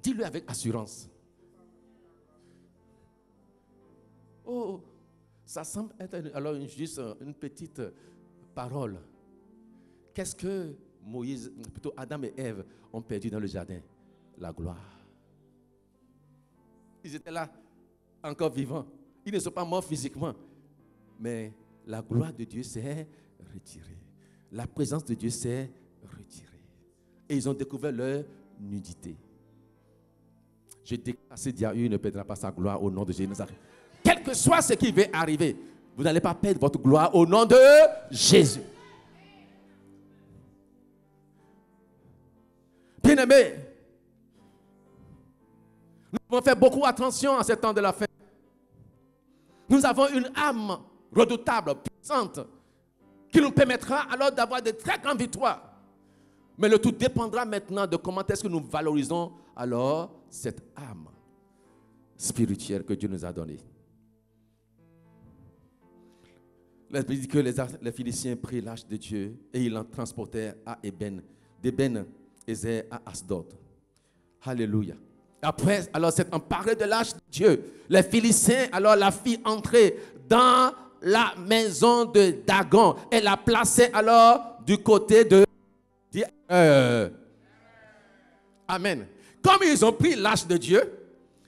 Dis-le avec assurance. Oh, ça semble être alors juste une petite parole. Qu'est-ce que Moïse, plutôt Adam et Ève ont perdu dans le jardin? La gloire. Ils étaient là, encore vivants. Ils ne sont pas morts physiquement. Mais la gloire de Dieu s'est retirée. La présence de Dieu s'est retirée. Et ils ont découvert leur nudité. Je déclare, ce diable ne perdra pas sa gloire au nom de Jésus. Quel que soit ce qui va arriver, vous n'allez pas perdre votre gloire au nom de Jésus. Bien-aimés, nous devons faire beaucoup attention à ce temps de la fin. Nous avons une âme redoutable, puissante, qui nous permettra alors d'avoir de très grandes victoires. Mais le tout dépendra maintenant de comment est-ce que nous valorisons alors cette âme spirituelle que Dieu nous a donnée. La Bible dit que les Philistins prirent l'arche de Dieu et ils l'en transportèrent à d'Ében-Ézer à Asdod. Alléluia. Après, alors c'est emparé de l'arche de Dieu. Les Philistins alors la firent entrer dans la maison de Dagon et la plaçaient alors du côté de Amen. Comme ils ont pris l'arche de Dieu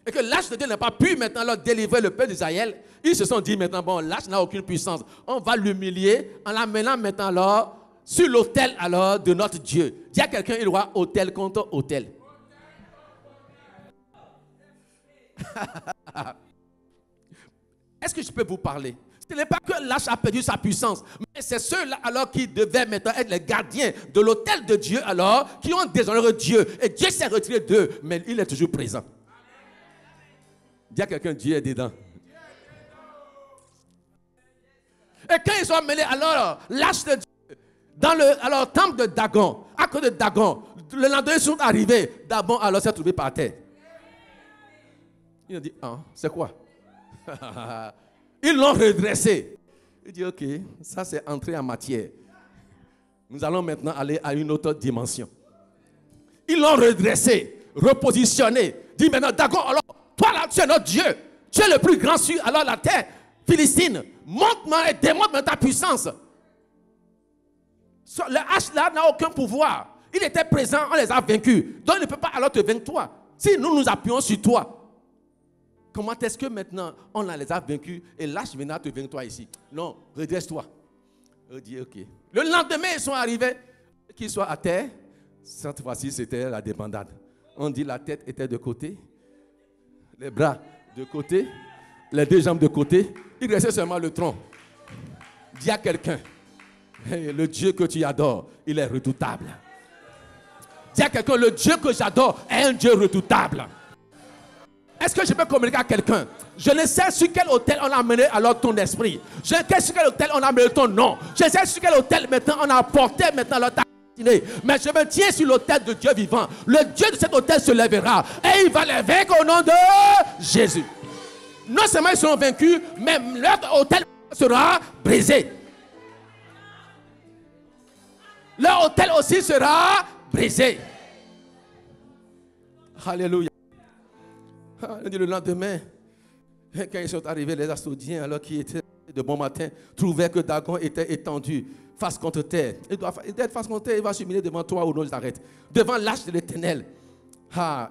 et que l'arche de Dieu n'a pas pu maintenant leur délivrer le peuple d'Israël, ils se sont dit maintenant, bon, l'arche n'a aucune puissance. On va l'humilier en l'amenant maintenant alors sur l'autel alors de notre Dieu. Dis à quelqu'un, il doit autel contre autel. Est-ce que je peux vous parler? Ce n'est pas que l'arche a perdu sa puissance, mais c'est ceux-là alors qui devaient maintenant être les gardiens de l'autel de Dieu alors, qui ont déshonoré Dieu. Et Dieu s'est retiré d'eux, mais il est toujours présent. Dis à quelqu'un, Dieu est dedans. Et quand ils ont amené alors l'arche de Dieu dans le temple de Dagon, à cause de Dagon, le lendemain ils sont arrivés, Dagon alors s'est trouvé par terre. Ils ont dit, ah, c'est quoi? Ils l'ont redressé. Il dit, ok, ça c'est entré en matière. Nous allons maintenant aller à une autre dimension. Ils l'ont redressé, repositionné. Dit maintenant, Dagon, alors, toi là, tu es notre Dieu. Tu es le plus grand sur alors la terre philistine. Montre-moi et démontre-moi ta puissance. Le hache là n'a aucun pouvoir. Il était présent, on les a vaincus. Donc il ne peut pas alors te vaincre toi. Si nous nous appuyons sur toi, comment est-ce que maintenant on les a vaincus et l'arche viendra te vaincre toi ici? Non, redresse-toi. On dit ok. Le lendemain, ils sont arrivés, qu'ils soient à terre. Cette fois-ci, c'était la débandade. On dit la tête était de côté, les bras de côté, les deux jambes de côté. Il restait seulement le tronc. Dis à quelqu'un, hey, le Dieu que tu adores, il est redoutable. Dis à quelqu'un, le Dieu que j'adore est un Dieu redoutable. Est-ce que je peux communiquer à quelqu'un? Je ne sais sur quel hôtel on a amené alors ton esprit. Je ne sais sur quel hôtel on a amené ton nom. Je ne sais sur quel hôtel maintenant on a apporté maintenant ta destinée. Mais je me tiens sur l'hôtel de Dieu vivant. Le Dieu de cet hôtel se lèvera. Et il va les vaincre au nom de Jésus. Non seulement ils seront vaincus, mais leur hôtel sera brisé. Leur hôtel aussi sera brisé. Alléluia. Le lendemain, quand ils sont arrivés, les Asdodiens, alors qu'ils étaient de bon matin, trouvaient que Dagon était étendu face contre terre. Il doit être face contre terre, il va s'humilier devant toi au nom de Nazareth. Devant l'arche de l'Éternel.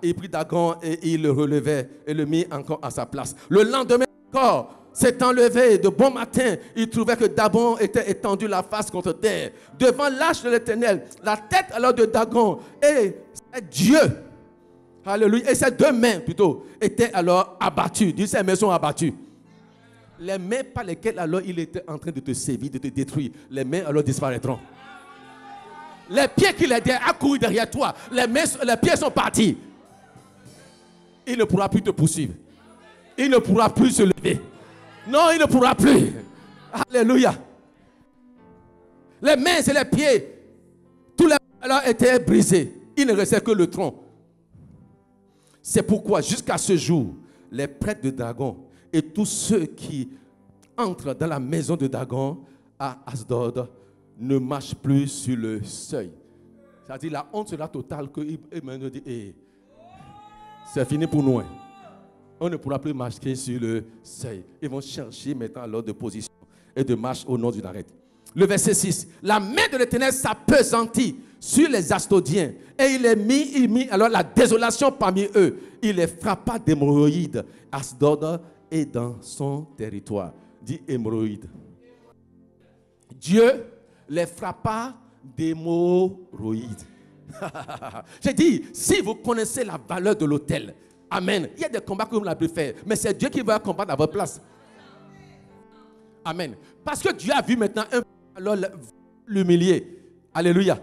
Il prit Dagon et il le relevait et le mit encore à sa place. Le lendemain encore, s'étant levé de bon matin, il trouvait que Dagon était étendu la face contre terre. Devant l'arche de l'Éternel, la tête alors de Dagon et Dieu. Alléluia. Et ses deux mains plutôt étaient alors abattues. Dis, ses mains sont abattues. Les mains par lesquelles alors il était en train de te sévir, de te détruire, les mains alors disparaîtront. Les pieds qu'il aidait à courir derrière toi, les pieds sont partis. Il ne pourra plus te poursuivre. Il ne pourra plus se lever. Non, il ne pourra plus. Alléluia. Les mains et les pieds, tous les alors étaient brisés. Il ne restait que le tronc. C'est pourquoi jusqu'à ce jour, les prêtres de Dagon et tous ceux qui entrent dans la maison de Dagon à Asdod ne marchent plus sur le seuil. C'est-à-dire la honte sera totale qu'ils me disent, hey, c'est fini pour nous. On ne pourra plus marcher sur le seuil. Ils vont chercher maintenant l'ordre de position et de marche au nom du Nazareth. Le verset 6. La main de l'Éternel s'appesantit sur les Asdodiens et il mit alors la désolation parmi eux. Il les frappa d'hémorroïdes, Asdod et dans son territoire. Dit hémorroïdes. Dieu les frappa d'hémorroïdes. J'ai dit, si vous connaissez la valeur de l'autel, amen. Il y a des combats que vous n'avez pu faire, mais c'est Dieu qui va combattre à votre place. Amen. Parce que Dieu a vu maintenant un alors l'humilier. Alléluia.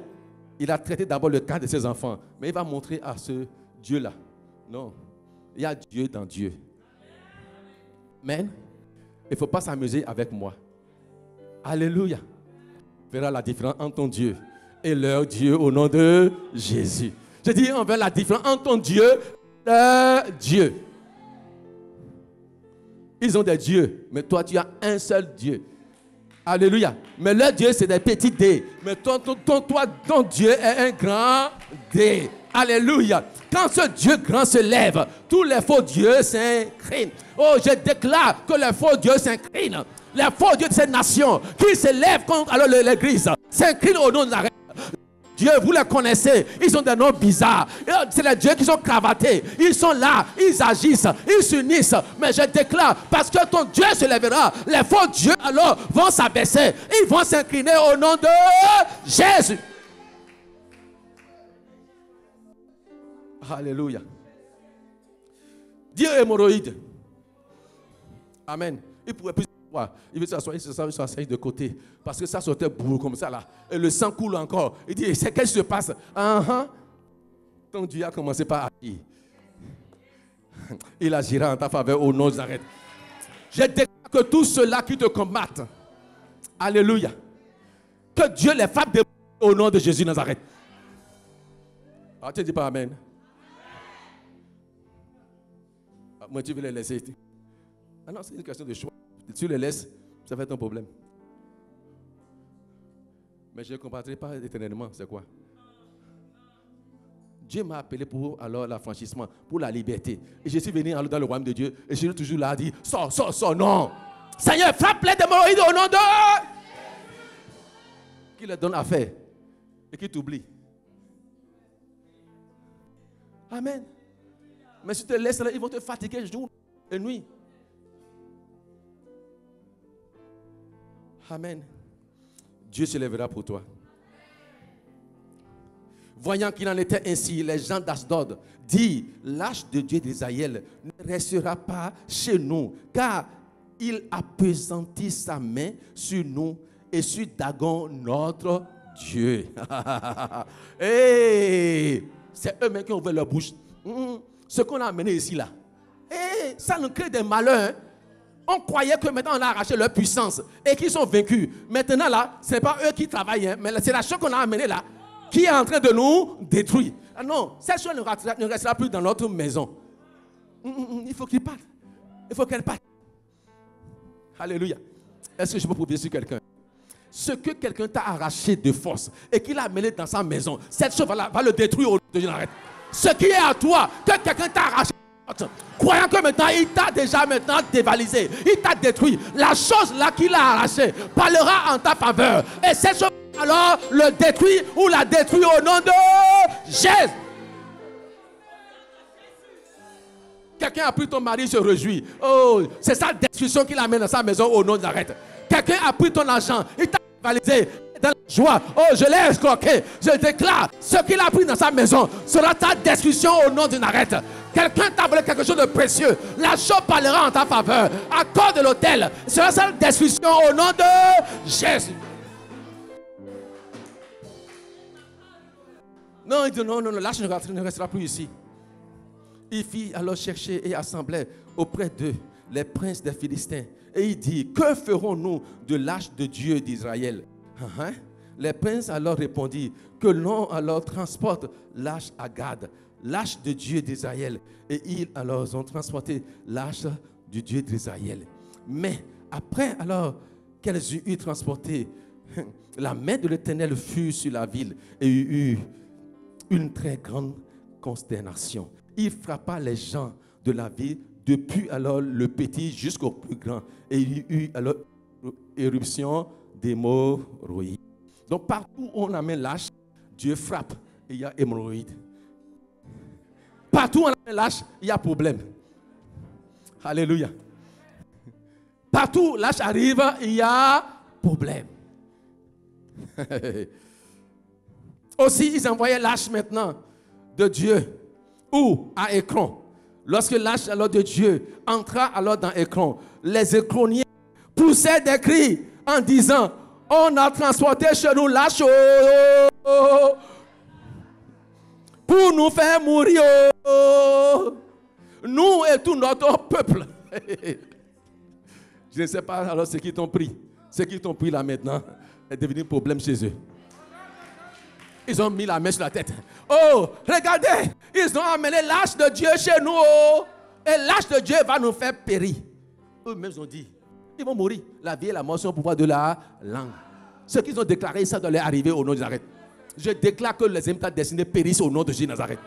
Il a traité d'abord le cas de ses enfants, mais il va montrer à ce Dieu-là. Non, il y a Dieu dans Dieu. Amen. Il ne faut pas s'amuser avec moi. Alléluia. On verra la différence entre ton Dieu et leur Dieu au nom de Jésus. Je dis, on verra la différence entre ton Dieu et leur Dieu. Ils ont des dieux, mais toi tu as un seul Dieu. Alléluia. Mais leur Dieu c'est des petits dés. Mais ton Dieu est un grand dé. Alléluia. Quand ce Dieu grand se lève, tous les faux dieux s'inclinent. Oh, je déclare que les faux dieux s'inclinent. Les faux dieux de cette nation qui se lèvent contre alors l'église s'inclinent au nom de la reine. Dieu, vous les connaissez, ils ont des noms bizarres. C'est les dieux qui sont cravatés. Ils sont là, ils agissent, ils s'unissent. Mais je déclare, parce que ton Dieu se lèvera, les faux dieux alors vont s'abaisser. Ils vont s'incliner au nom de Jésus. Alléluia. Dieu hémorroïde. Amen. Il pourrait plus voir. Il veut s'asseoir, il s'assoit de côté. Parce que ça sortait bourre comme ça là. Et le sang coule encore. Il dit, c'est qu'est-ce qui se passe? Ton Dieu a commencé par agir. Il agira en ta faveur au nom de Nazareth. Je déclare que tous ceux-là qui te combattent, alléluia, que Dieu les frappe au nom de Jésus Nazareth. Ah, tu ne dis pas amen. Moi, tu veux les laisser. Ah non, c'est une question de choix. Tu les laisses, ça va être un problème. Mais je ne combattrai pas éternellement. C'est quoi? Dieu m'a appelé pour alors l'affranchissement, pour la liberté. Et je suis venu dans le royaume de Dieu. Et je suis toujours là à dire, sors, non. Seigneur, frappe-les d'hémorroïdes au nom de... Qui leur donne à faire et qui t'oublie. Amen. Mais si tu te laisses là, ils vont te fatiguer jour et nuit. Amen. Dieu se lèvera pour toi. Voyant qu'il en était ainsi, les gens d'Asdod disent, l'arche de Dieu d'Israël ne restera pas chez nous, car il appesantit sa main sur nous et sur Dagon, notre Dieu. Hey, c'est eux-mêmes qui ont ouvert leur bouche. Ce qu'on a amené ici, là, hey, ça nous crée des malheurs. Hein? On croyait que maintenant on a arraché leur puissance et qu'ils sont vaincus. Maintenant là, ce n'est pas eux qui travaillent, hein, mais c'est la chose qu'on a amenée là qui est en train de nous détruire. Ah non, cette chose ne restera plus dans notre maison. Il faut qu'il parte. Il faut qu'elle parte. Alléluia. Est-ce que je peux prouver sur quelqu'un? Ce que quelqu'un t'a arraché de force et qu'il a amené dans sa maison, cette chose va le détruire au nom de Dieu. Ce qui est à toi, que quelqu'un t'a arraché, croyant que maintenant il t'a déjà maintenant dévalisé, il t'a détruit, la chose là qu'il a arrachée parlera en ta faveur. Et cette chose alors le détruit ou la détruit au nom de Jésus. Quelqu'un a pris ton mari, se réjouit. Oh, c'est sa destruction qu'il amène dans sa maison au nom de Nazareth. Quelqu'un a pris ton argent, il t'a dévalisé. Dans la joie, oh, je l'ai escroqué. Je déclare, ce qu'il a pris dans sa maison sera ta destruction au nom de Nazareth. Quelqu'un t'a volé quelque chose de précieux, la chose parlera en ta faveur. Accord de l'autel sera sa destruction au nom de Jésus. Non, il dit non, l'arche ne restera plus ici. Il fit alors chercher et assembler auprès d'eux les princes des Philistins. Et il dit, que ferons-nous de l'arche de Dieu d'Israël? Les princes alors répondirent, que l'on alors transporte l'arche à Gad, l'arche de Dieu d'Israël. Et ils alors ont transporté l'arche du Dieu d'Israël. Mais après alors qu'elles eurent transporté, la main de l'Éternel fut sur la ville et il y eut une très grande consternation. Il frappa les gens de la ville, depuis alors le petit jusqu'au plus grand. Et il y eut alors éruption d'hémorroïdes. Donc partout où on amène l'arche, Dieu frappe et il y a hémorroïdes. Partout où on amène l'arche, il y a problème. Alléluia. Partout où l'arche arrive, il y a problème. Aussi, ils envoyaient l'arche maintenant de Dieu. Où? À Écron. Lorsque l'arche alors de Dieu entra alors dans Écron, les Écroniens poussaient des cris en disant, on a transporté chez nous l'arche pour nous faire mourir, nous et tout notre peuple. Je ne sais pas alors ce qu'ils t'ont pris. Ce qu'ils t'ont pris là maintenant est devenu un problème chez eux. Ils ont mis la main sur la tête. Oh, regardez, ils ont amené l'arche de Dieu chez nous. Oh, et l'arche de Dieu va nous faire périr. Eux-mêmes ont dit, ils vont mourir. La vie et la mort sont au pouvoir de la langue. Ce qu'ils ont déclaré, ça doit leur arriver au nom de Nazareth. Je déclare que les états destinés périssent au nom de Jésus Nazareth.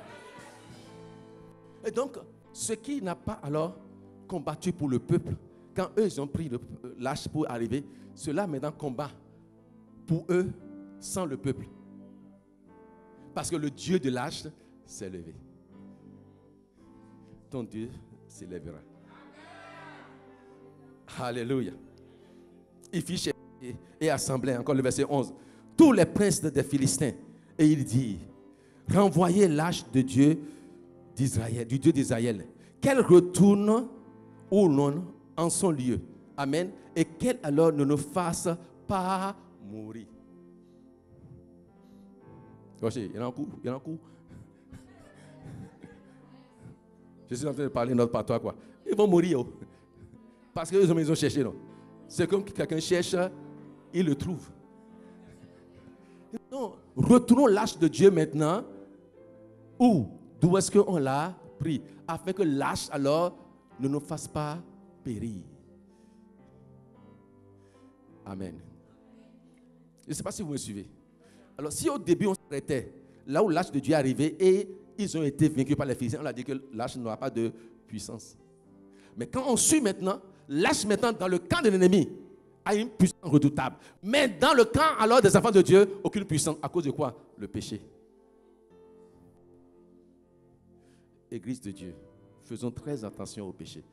Et donc, ce qui n'a pas alors combattu pour le peuple, quand eux ils ont pris l'arche pour arriver, cela maintenant combat pour eux sans le peuple. Parce que le Dieu de l'arche s'est levé. Ton Dieu s'élèvera. Alléluia. Il fit chercher et assembler, encore le verset 11, tous les princes des Philistins. Et il dit, renvoyez l'arche de Dieu d'Israël, du Dieu d'Israël, qu'elle retourne ou non en son lieu. Amen. Et qu'elle alors ne nous fasse pas mourir. Il y en a un coup, il y en a un coup. Je suis en train de parler notre patois, quoi. Ils vont mourir, oh. Parce qu'ils ont cherché, non. C'est comme quelqu'un cherche, il le trouve. Non, retournons l'arche de Dieu maintenant. Où? D'où est-ce qu'on l'a pris? Afin que l'arche alors ne nous fasse pas périr. Amen. Je ne sais pas si vous me suivez. Alors, si au début on s'arrêtait là où l'arche de Dieu est arrivé et ils ont été vaincus par les Philistins, on a dit que l'arche n'aura pas de puissance. Mais quand on suit maintenant, l'arche maintenant dans le camp de l'ennemi a une puissance redoutable. Mais dans le camp alors des enfants de Dieu, aucune puissance. À cause de quoi? Le péché. Église de Dieu, faisons très attention au péché.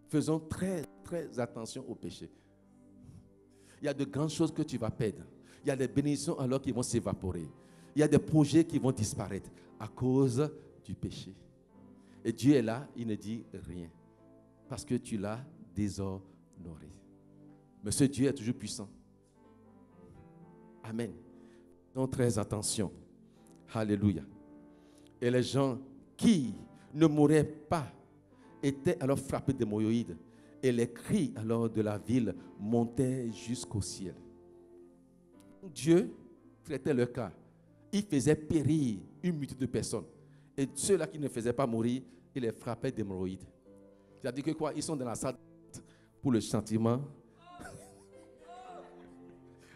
Faisons très, très attention au péché. Il y a de grandes choses que tu vas perdre. Il y a des bénédictions alors qui vont s'évaporer. Il y a des projets qui vont disparaître à cause du péché. Et Dieu est là, il ne dit rien. Parce que tu l'as déshonoré. Mais ce Dieu est toujours puissant. Amen. Donc très attention. Alléluia. Et les gens qui ne mouraient pas étaient alors frappés d'hémorroïdes. Et les cris alors de la ville montaient jusqu'au ciel. Dieu traitait leur cas. Il faisait périr une multitude de personnes. Et ceux-là qui ne faisaient pas mourir, il les frappait d'hémorroïdes. C'est-à-dire que quoi? Ils sont dans la salle pour le châtiment.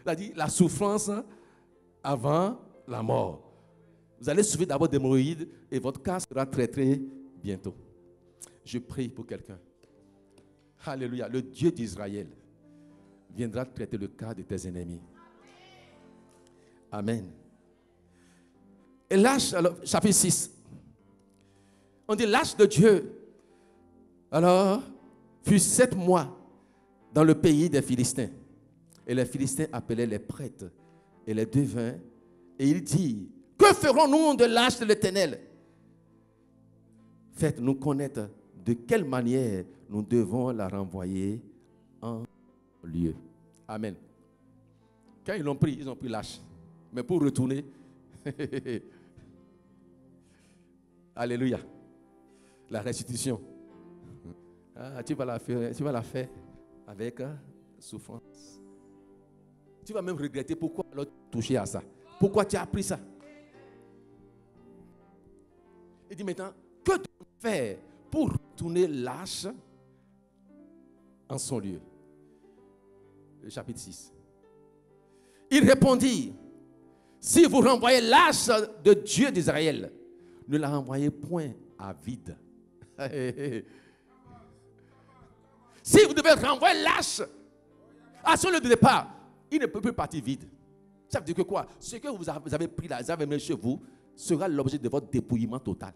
C'est-à-dire la souffrance avant la mort. Vous allez souffrir d'abord d'hémorroïdes et votre cas sera traité bientôt. Je prie pour quelqu'un. Alléluia. Le Dieu d'Israël viendra traiter le cas de tes ennemis. Amen. Et l'âge, alors, chapitre 6. On dit l'âge de Dieu, alors, fut 7 mois dans le pays des Philistins. Et les Philistins appelaient les prêtres et les devins. Et il dit, que ferons-nous de l'âge de l'Éternel? Faites-nous connaître de quelle manière nous devons la renvoyer en lieu. Amen. Quand ils ont pris l'âge. Mais pour retourner, alléluia, la restitution. Ah, tu vas la faire avec souffrance. Tu vas même regretter pourquoi alors toucher à ça. Pourquoi tu as appris ça? Il dit maintenant, que devons-nous faire pour retourner l'âge en son lieu? Le chapitre 6. Il répondit, si vous renvoyez l'âge de Dieu d'Israël, ne la renvoyez point à vide. Si vous devez renvoyer l'âge à son lieu de départ, il ne peut plus partir vide. Ça veut dire que quoi? Ce que vous avez pris là, vous avez mis chez vous, sera l'objet de votre dépouillement total.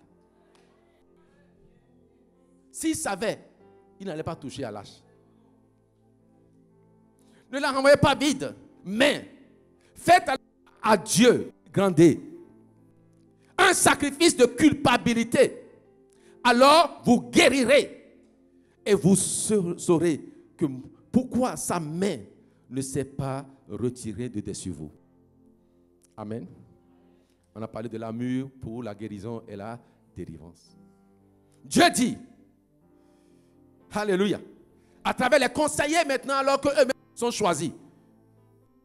S'il savait, il n'allait pas toucher à l'âge. Ne la renvoyez pas vide, mais faites à Dieu, grandez, un sacrifice de culpabilité. Alors vous guérirez et vous saurez que pourquoi sa main ne s'est pas retirée de dessus vous. Amen. On a parlé de la mûre pour la guérison et la délivrance. Dieu dit, alléluia, à travers les conseillers maintenant, alors qu'eux-mêmes sont choisis.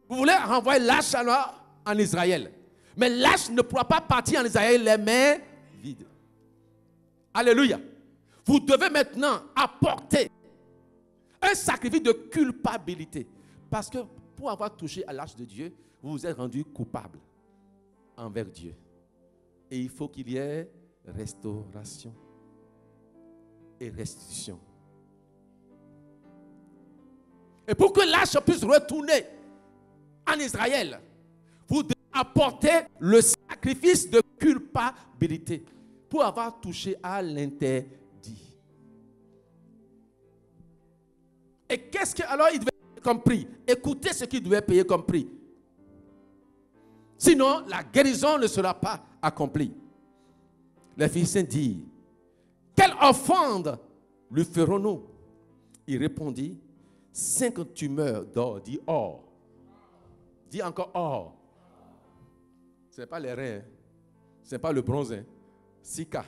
Vous voulez renvoyer l'âge alors en Israël. Mais l'âge ne pourra pas partir en Israël les mains vides. Alléluia. Vous devez maintenant apporter un sacrifice de culpabilité. Parce que pour avoir touché à l'âge de Dieu, vous vous êtes rendu coupable envers Dieu. Et il faut qu'il y ait restauration et restitution. Et pour que l'âge puisse retourner en Israël, vous devez apporter le sacrifice de culpabilité pour avoir touché à l'interdit. Et qu'est-ce que alors il devait payer comme prix? Écoutez ce qu'il devait payer comme prix. Sinon, la guérison ne sera pas accomplie. Les Philistins disent, quelle offrande lui ferons-nous? Il répondit, 5 tumeurs d'or. Dis or. Dis encore or. Ce n'est pas les reins. Ce n'est pas le bronze. Sika.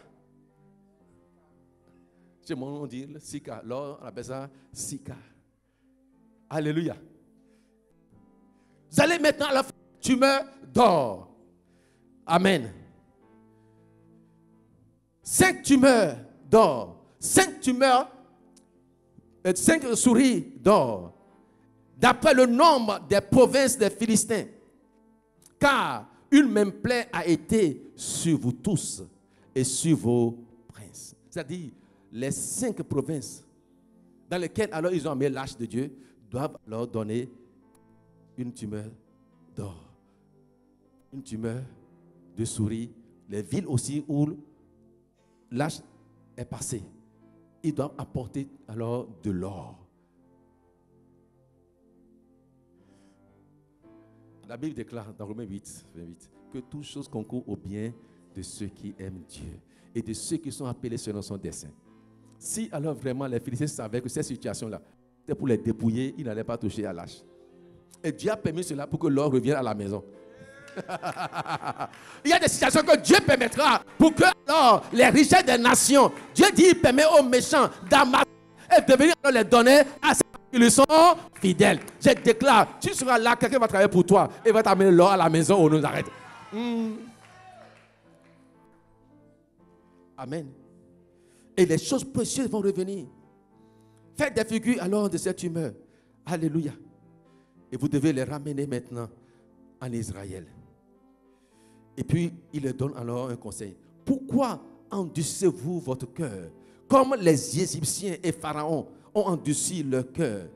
Chez moi, on dit Sika. L'or, on appelle ça Sika. Alléluia. Vous allez maintenant à la tumeur d'or. Amen. 5 tumeurs d'or. 5 tumeurs, 5 souris d'or. D'après le nombre des provinces des Philistins. Car une même plaie a été sur vous tous et sur vos princes. C'est-à-dire, les 5 provinces dans lesquelles alors ils ont amené l'âge de Dieu doivent leur donner une tumeur d'or, une tumeur de souris. Les villes aussi où l'âge est passé, ils doivent apporter alors de l'or. La Bible déclare dans Romains 8, 28, que toutes choses concourent au bien de ceux qui aiment Dieu et de ceux qui sont appelés selon son dessein. Si alors vraiment les Philistins savaient que cette situation-là, c'était pour les dépouiller, ils n'allaient pas toucher à l'âge. Et Dieu a permis cela pour que l'or revienne à la maison. Il y a des situations que Dieu permettra pour que alors, les richesses des nations, Dieu dit, il permet aux méchants d'amasser et de venir les donner à ceux qui lui sont fidèles. Je déclare, tu seras là, quelqu'un va travailler pour toi et va t'amener l'or à la maison au nom d'arrêt. Amen. Et les choses précieuses vont revenir. Faites des figures alors de cette humeur. Alléluia. Et vous devez les ramener maintenant en Israël. Et puis, il leur donne alors un conseil. Pourquoi endurcissez-vous votre cœur comme les Égyptiens et Pharaon ont endurci leur cœur?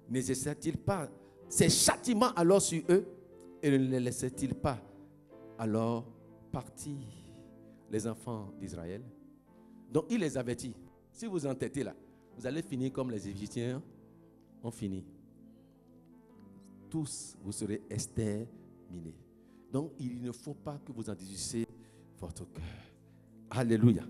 N'exerçait-il pas ces châtiments alors sur eux et ne les laissait-il pas alors partir les enfants d'Israël? Donc, il les avertit. Si vous entêtez là, vous allez finir comme les Égyptiens ont fini. Tous, vous serez exterminés. Donc, il ne faut pas que vous endurcissiez votre cœur. Alléluia.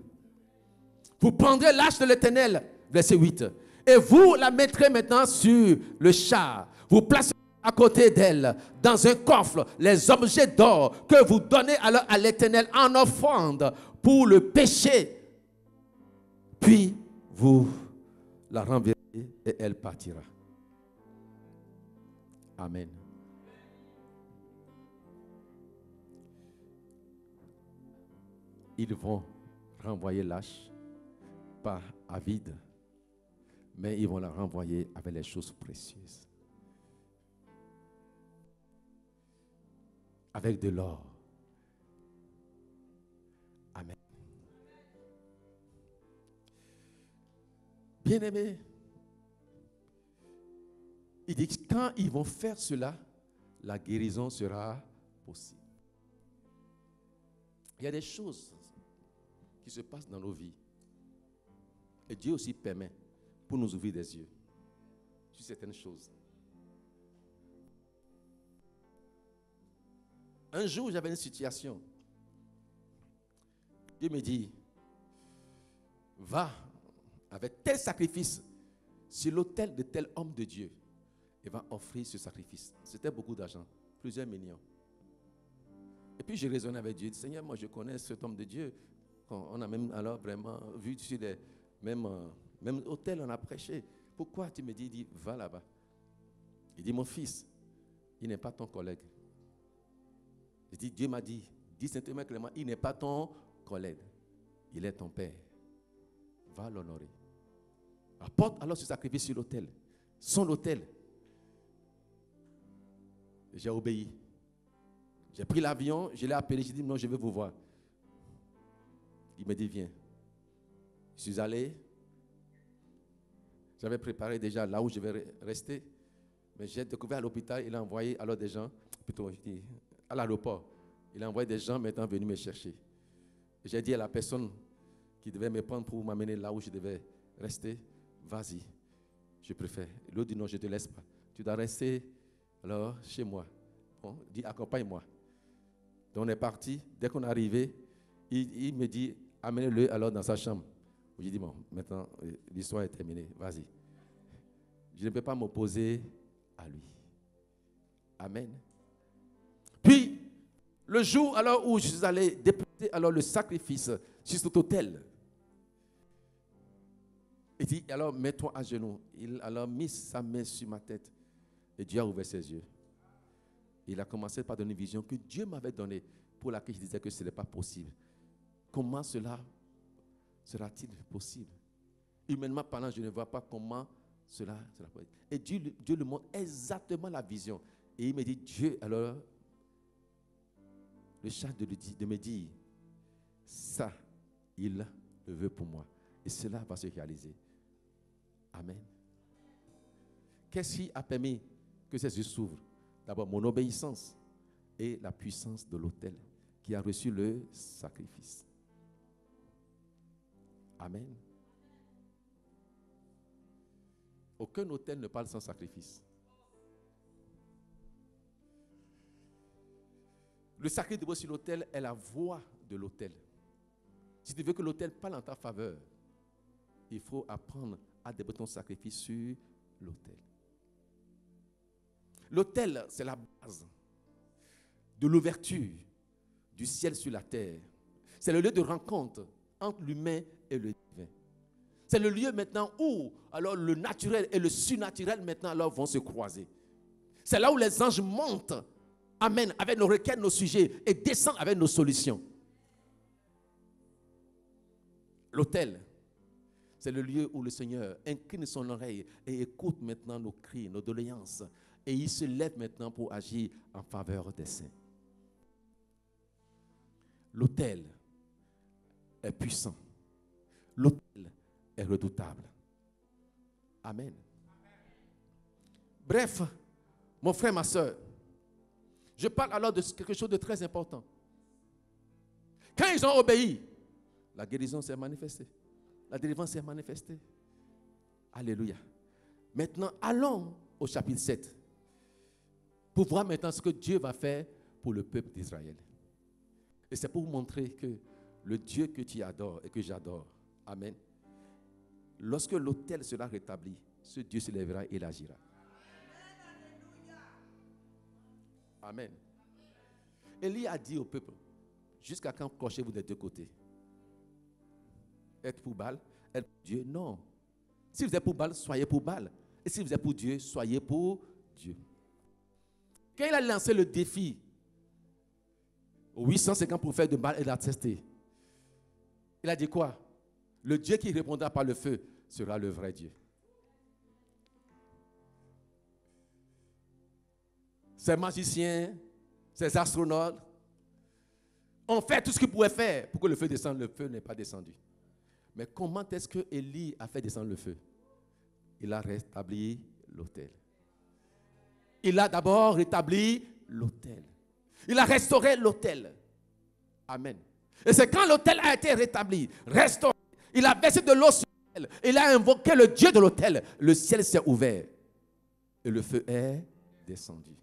Vous prendrez l'arche de l'Éternel, verset 8, et vous la mettrez maintenant sur le char. Vous placerez à côté d'elle, dans un coffre, les objets d'or que vous donnez alors à l'Éternel en offrande pour le péché. Puis, vous la renverrez et elle partira. Amen. Ils vont renvoyer l'arche, pas à vide, mais ils vont la renvoyer avec les choses précieuses. Avec de l'or. Amen. Bien-aimés, il dit que quand ils vont faire cela, la guérison sera possible. Il y a des choses qui se passent dans nos vies. Et Dieu aussi permet pour nous ouvrir des yeux sur certaines choses. Un jour, j'avais une situation. Dieu me dit, va avec tel sacrifice sur l'autel de tel homme de Dieu et va offrir ce sacrifice. C'était beaucoup d'argent, plusieurs millions. Et puis je raisonnais avec Dieu, Seigneur, moi je connais cet homme de Dieu. On a même alors vraiment vu sur les même hôtel, on a prêché. Pourquoi tu me dis, il dit, va là-bas. Il dit, mon fils, il n'est pas ton collègue. Il dit, Dieu m'a dit, dis simplement Clément, il n'est pas ton collègue. Il est ton père. Va l'honorer. Apporte alors ce sacrifice sur l'autel. Son autel. J'ai obéi. J'ai pris l'avion, je l'ai appelé, j'ai dit non, je veux vous voir. Il me dit viens. Je suis allé. J'avais préparé déjà là où je vais rester. Mais j'ai découvert à l'hôpital, il a envoyé alors des gens, plutôt je dis, à l'aéroport. Il a envoyé des gens maintenant venus me chercher. J'ai dit à la personne qui devait me prendre pour m'amener là où je devais rester, vas-y, je préfère. L'autre dit non, je ne te laisse pas. Tu dois rester alors chez moi. Bon, il dit accompagne-moi. Donc on est parti. Dès qu'on est arrivé, il me dit amenez-le alors dans sa chambre. J'ai dit bon, maintenant l'histoire est terminée, vas-y. Je ne peux pas m'opposer à lui. Amen. Puis, le jour alors où je suis allé déposer alors le sacrifice sur cet autel, il dit alors mets-toi à genoux. Il a alors mis sa main sur ma tête et Dieu a ouvert ses yeux. Il a commencé par donner une vision que Dieu m'avait donnée pour laquelle je disais que ce n'est pas possible. Comment cela sera-t-il possible? Humainement parlant, je ne vois pas comment cela sera possible. Et Dieu lui montre exactement la vision. Et il me dit, Dieu, alors, le charge de me dire, ça, il le veut pour moi. Et cela va se réaliser. Amen. Qu'est-ce qui a permis que ces yeux s'ouvrent? D'abord, mon obéissance et la puissance de l'autel qui a reçu le sacrifice. Amen. Aucun autel ne parle sans sacrifice. Le sacré déposé sur l'autel est la voix de l'autel. Si tu veux que l'autel parle en ta faveur, il faut apprendre à déposer ton sacrifice sur l'autel. L'autel, c'est la base de l'ouverture du ciel sur la terre. C'est le lieu de rencontre entre l'humain et le divin. C'est le lieu maintenant où alors le naturel et le surnaturel maintenant alors vont se croiser. C'est là où les anges montent, amen, avec nos requêtes, nos sujets, et descendent avec nos solutions. L'autel, c'est le lieu où le Seigneur incline son oreille et écoute maintenant nos cris, nos doléances. Et il se lève maintenant pour agir en faveur des saints. L'autel est puissant. L'autel est redoutable. Amen. Bref, mon frère, ma soeur, je parle alors de quelque chose de très important. Quand ils ont obéi, la guérison s'est manifestée. La délivrance s'est manifestée. Alléluia. Maintenant, allons au chapitre 7 pour voir maintenant ce que Dieu va faire pour le peuple d'Israël. Et c'est pour vous montrer que le Dieu que tu adores et que j'adore, amen, lorsque l'autel sera rétabli, ce Dieu se lèvera et il agira. Amen. Élie a dit au peuple, jusqu'à quand cochez-vous des deux côtés? Être pour Baal, être pour Dieu? Non. Si vous êtes pour Baal, soyez pour Baal. Et si vous êtes pour Dieu, soyez pour Dieu. Quand il a lancé le défi aux 850 prophètes de Baal, il a testé. Il a dit quoi? Le Dieu qui répondra par le feu sera le vrai Dieu. Ces magiciens, ces astronautes ont fait tout ce qu'ils pouvaient faire pour que le feu descende. Le feu n'est pas descendu. Mais comment est-ce que Élie a fait descendre le feu? Il a rétabli l'autel. Il a d'abord rétabli l'autel. Il a restauré l'autel. Amen. Et c'est quand l'autel a été rétabli, restauré, il a versé de l'eau sur l'autel. Il a invoqué le Dieu de l'autel. Le ciel s'est ouvert. Et le feu est descendu.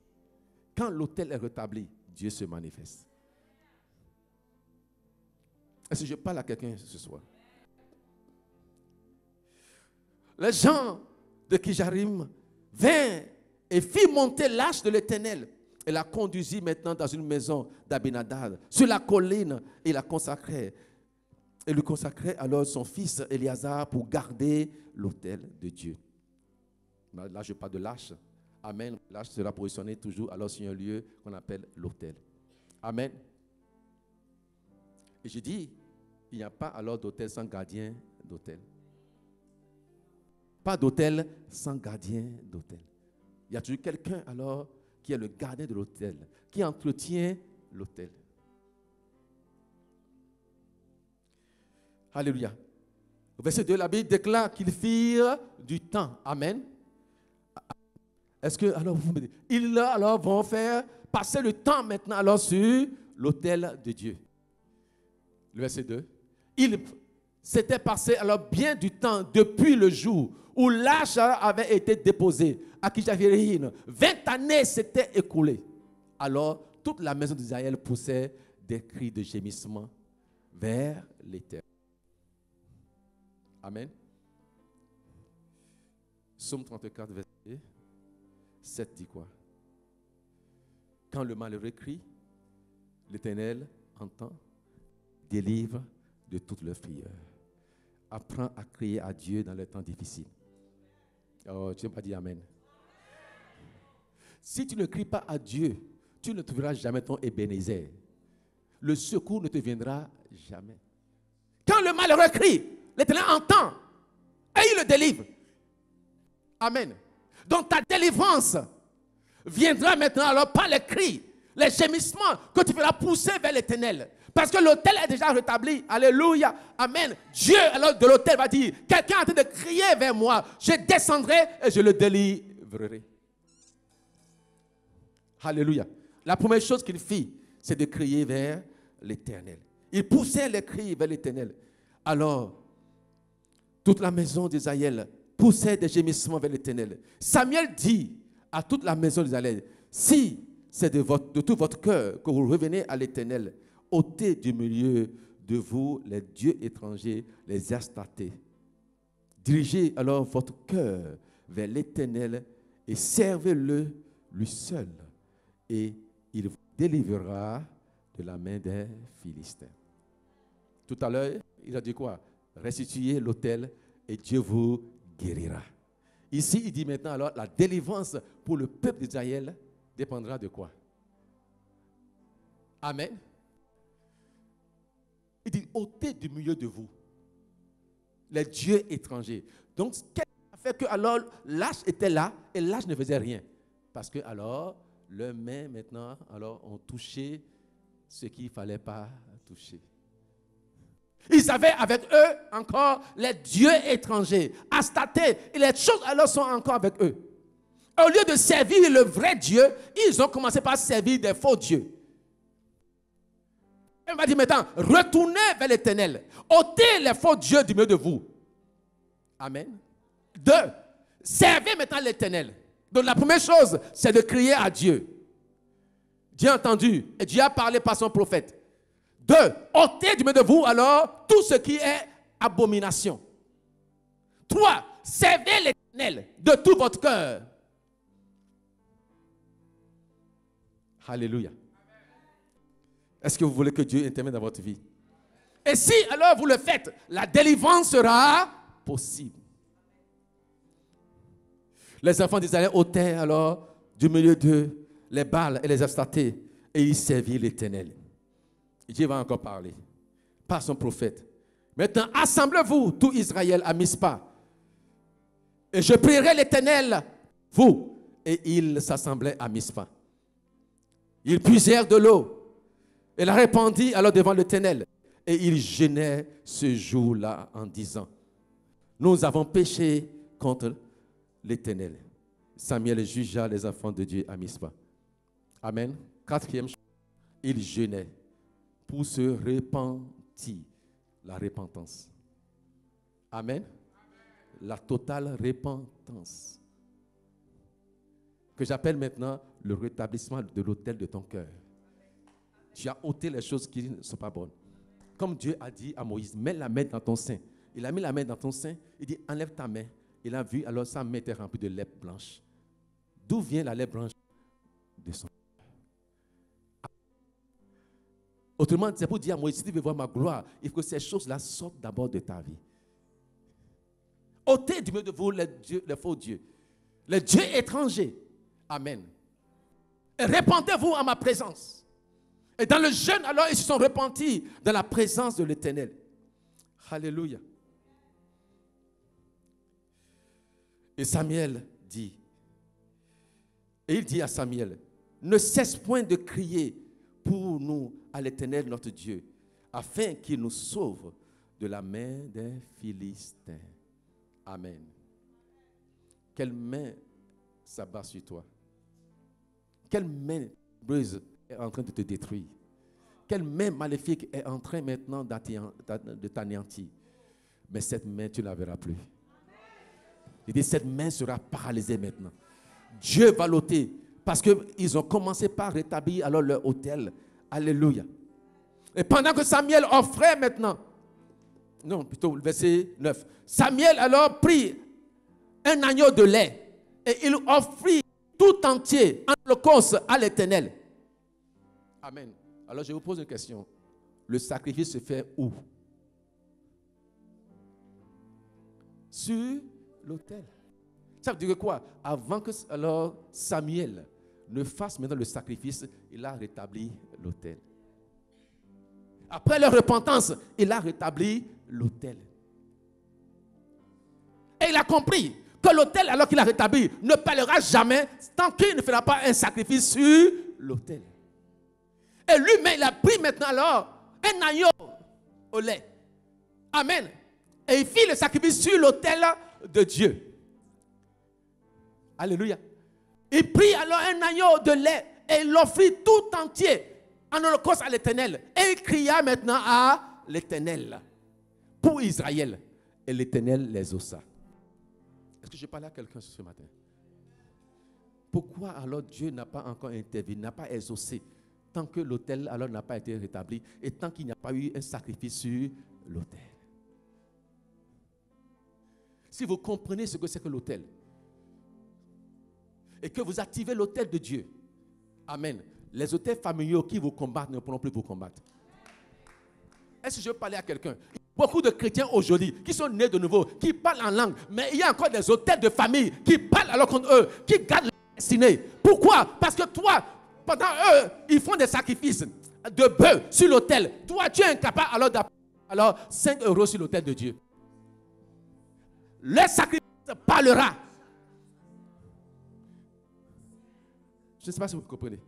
Quand l'autel est rétabli, Dieu se manifeste. Est-ce que je parle à quelqu'un ce soir? Les gens de Kijarim vinrent et fit monter l'arche de l'Éternel et la conduisit maintenant dans une maison d'Abinadab sur la colline et la consacrait. Et lui consacrait alors son fils Éléazar pour garder l'autel de Dieu. Là, je parle de l'arche. Amen. L'arche sera positionnée toujours alors sur un lieu qu'on appelle l'autel. Amen. Et je dis, il n'y a pas alors d'autel sans gardien d'autel. Pas d'autel sans gardien d'autel. Il y a toujours quelqu'un alors qui est le gardien de l'autel, qui entretient l'autel. Alléluia. Au verset 2, la Bible déclare qu'ils firent du temps. Amen. Est-ce que alors vous me dites, ils alors vont faire passer le temps maintenant alors sur l'autel de Dieu. Le verset 2. Ils s'étaient passé alors bien du temps depuis le jour où l'arche avait été déposée à Kirjathaïm. 20 années s'étaient écoulées. Alors toute la maison d'Israël poussait des cris de gémissement vers l'Éternel. Amen. Psaume 34, verset 7 dit quoi? Quand le malheureux crie, l'Éternel entend, délivre de toutes leurs prières. Apprends à crier à Dieu dans les temps difficiles. Oh, tu n'as pas dit Amen. Si tu ne cries pas à Dieu, tu ne trouveras jamais ton Ebenezer. Le secours ne te viendra jamais. Quand le malheureux crie, l'Éternel entend et il le délivre. Amen. Donc ta délivrance viendra maintenant alors par les cris, les gémissements que tu feras pousser vers l'Éternel. Parce que l'autel est déjà rétabli. Alléluia. Amen. Dieu, alors de l'autel, va dire, quelqu'un est en train de crier vers moi. Je descendrai et je le délivrerai. Alléluia. La première chose qu'il fit, c'est de crier vers l'Éternel. Il poussait les cris vers l'Éternel. Alors, toute la maison d'Israël poussait des gémissements vers l'Éternel. Samuel dit à toute la maison d'Israël, si c'est de tout votre cœur que vous revenez à l'Éternel. Ôtez du milieu de vous les dieux étrangers, les Astartés. Dirigez alors votre cœur vers l'Éternel et servez-le lui seul. Et il vous délivrera de la main des Philistins. Tout à l'heure, il a dit quoi? Restituez l'autel et Dieu vous guérira. Ici, il dit maintenant alors, la délivrance pour le peuple d'Israël dépendra de quoi? Amen. Il dit, ôtez du milieu de vous les dieux étrangers. Donc, qu'est-ce qui a fait que alors l'âge était là et l'âge ne faisait rien? Parce que alors, leurs mains maintenant alors, ont touché ce qu'il ne fallait pas toucher. Ils avaient avec eux encore les dieux étrangers, Astartés, et les choses alors sont encore avec eux. Au lieu de servir le vrai Dieu, ils ont commencé par servir des faux dieux. Il m'a dit maintenant, retournez vers l'Éternel, ôtez les faux dieux du milieu de vous. Amen. 2, servez maintenant l'Éternel. Donc la première chose, c'est de crier à Dieu. Dieu a entendu et Dieu a parlé par son prophète. 2, ôtez du milieu de vous alors tout ce qui est abomination. 3, servez l'Éternel de tout votre cœur. Alléluia. Est-ce que vous voulez que Dieu intervienne dans votre vie? Et si alors vous le faites, la délivrance sera possible. Les enfants d'Israël ôtaient alors du milieu d'eux les Baals et les Astartés et ils servirent l'Éternel. Dieu va encore parler par son prophète. Maintenant, assemblez-vous, tout Israël, à Mispa. Et je prierai l'Éternel, vous. Et ils s'assemblaient à Mispa. Ils puisèrent de l'eau. Et la répandit alors devant l'Éternel. Et ils jeûnaient ce jour-là en disant, nous avons péché contre l'Éternel. Samuel jugea les enfants de Dieu à Mispa. Amen. 4e chose, ils jeûnaient pour se repentir. La repentance. Amen. La totale repentance. Que j'appelle maintenant le rétablissement de l'autel de ton cœur. Tu as ôté les choses qui ne sont pas bonnes. Comme Dieu a dit à Moïse, mets la main dans ton sein. Il a mis la main dans ton sein. Il dit, enlève ta main. Il a vu, alors sa main était remplie de lèpre blanche. D'où vient la lèpre blanche? De son cœur. Autrement, c'est pour dire à Moïse, si tu veux voir ma gloire, il faut que ces choses-là sortent d'abord de ta vie. Ôtez du milieu de vous les faux dieux, les dieux étrangers. Amen. Et répentez-vous en ma présence. Et dans le jeûne, alors, ils se sont repentis dans la présence de l'Éternel. Alléluia. Et Samuel dit, et il dit à Samuel, ne cesse point de crier pour nous à l'Éternel notre Dieu, afin qu'il nous sauve de la main des Philistins. Amen. Quelle main s'abat sur toi? Quelle main brise est en train de te détruire? Quelle main maléfique est en train maintenant de t'anéantir? Mais cette main, tu ne la verras plus. Il dit, cette main sera paralysée maintenant. Dieu va l'ôter parce qu'ils ont commencé par rétablir alors leur autel. Alléluia. Et pendant que Samuel offrait maintenant, non, plutôt le verset 9, Samuel alors prit un agneau de lait et il offrit tout entier en holocauste à l'Éternel. Amen. Alors je vous pose une question. Le sacrifice se fait où? Sur l'autel. Ça veut dire quoi? Avant que alors Samuel ne fasse maintenant le sacrifice, il a rétabli l'autel. Après leur repentance, il a rétabli l'autel. Et il a compris que l'autel, alors qu'il a rétabli, ne parlera jamais tant qu'il ne fera pas un sacrifice sur l'autel. Et lui-même, il a pris maintenant alors un agneau au lait. Amen. Et il fit le sacrifice sur l'autel de Dieu. Alléluia. Il prit alors un agneau de lait et il l'offrit tout entier en holocauste à l'Éternel. Et il cria maintenant à l'Éternel pour Israël. Et l'Éternel les ossa. Est-ce que je parle à quelqu'un ce matin? Pourquoi alors Dieu n'a pas encore intervenu, n'a pas exaucé, tant que l'autel alors n'a pas été rétabli et tant qu'il n'y a pas eu un sacrifice sur l'autel? Si vous comprenez ce que c'est que l'autel et que vous activez l'autel de Dieu, amen, les autels familiaux qui vous combattent ne pourront plus vous combattre. Est-ce que je veux parler à quelqu'un? Beaucoup de chrétiens aujourd'hui qui sont nés de nouveau, qui parlent en langue, mais il y a encore des autels de famille qui parlent alors contre eux, qui gardent leur destinée. Pourquoi? Parce que toi, pendant eux, ils font des sacrifices de bœufs sur l'autel. Toi, tu es incapable alors d'apporter 5 € sur l'autel de Dieu. Le sacrifice parlera. Je ne sais pas si vous comprenez.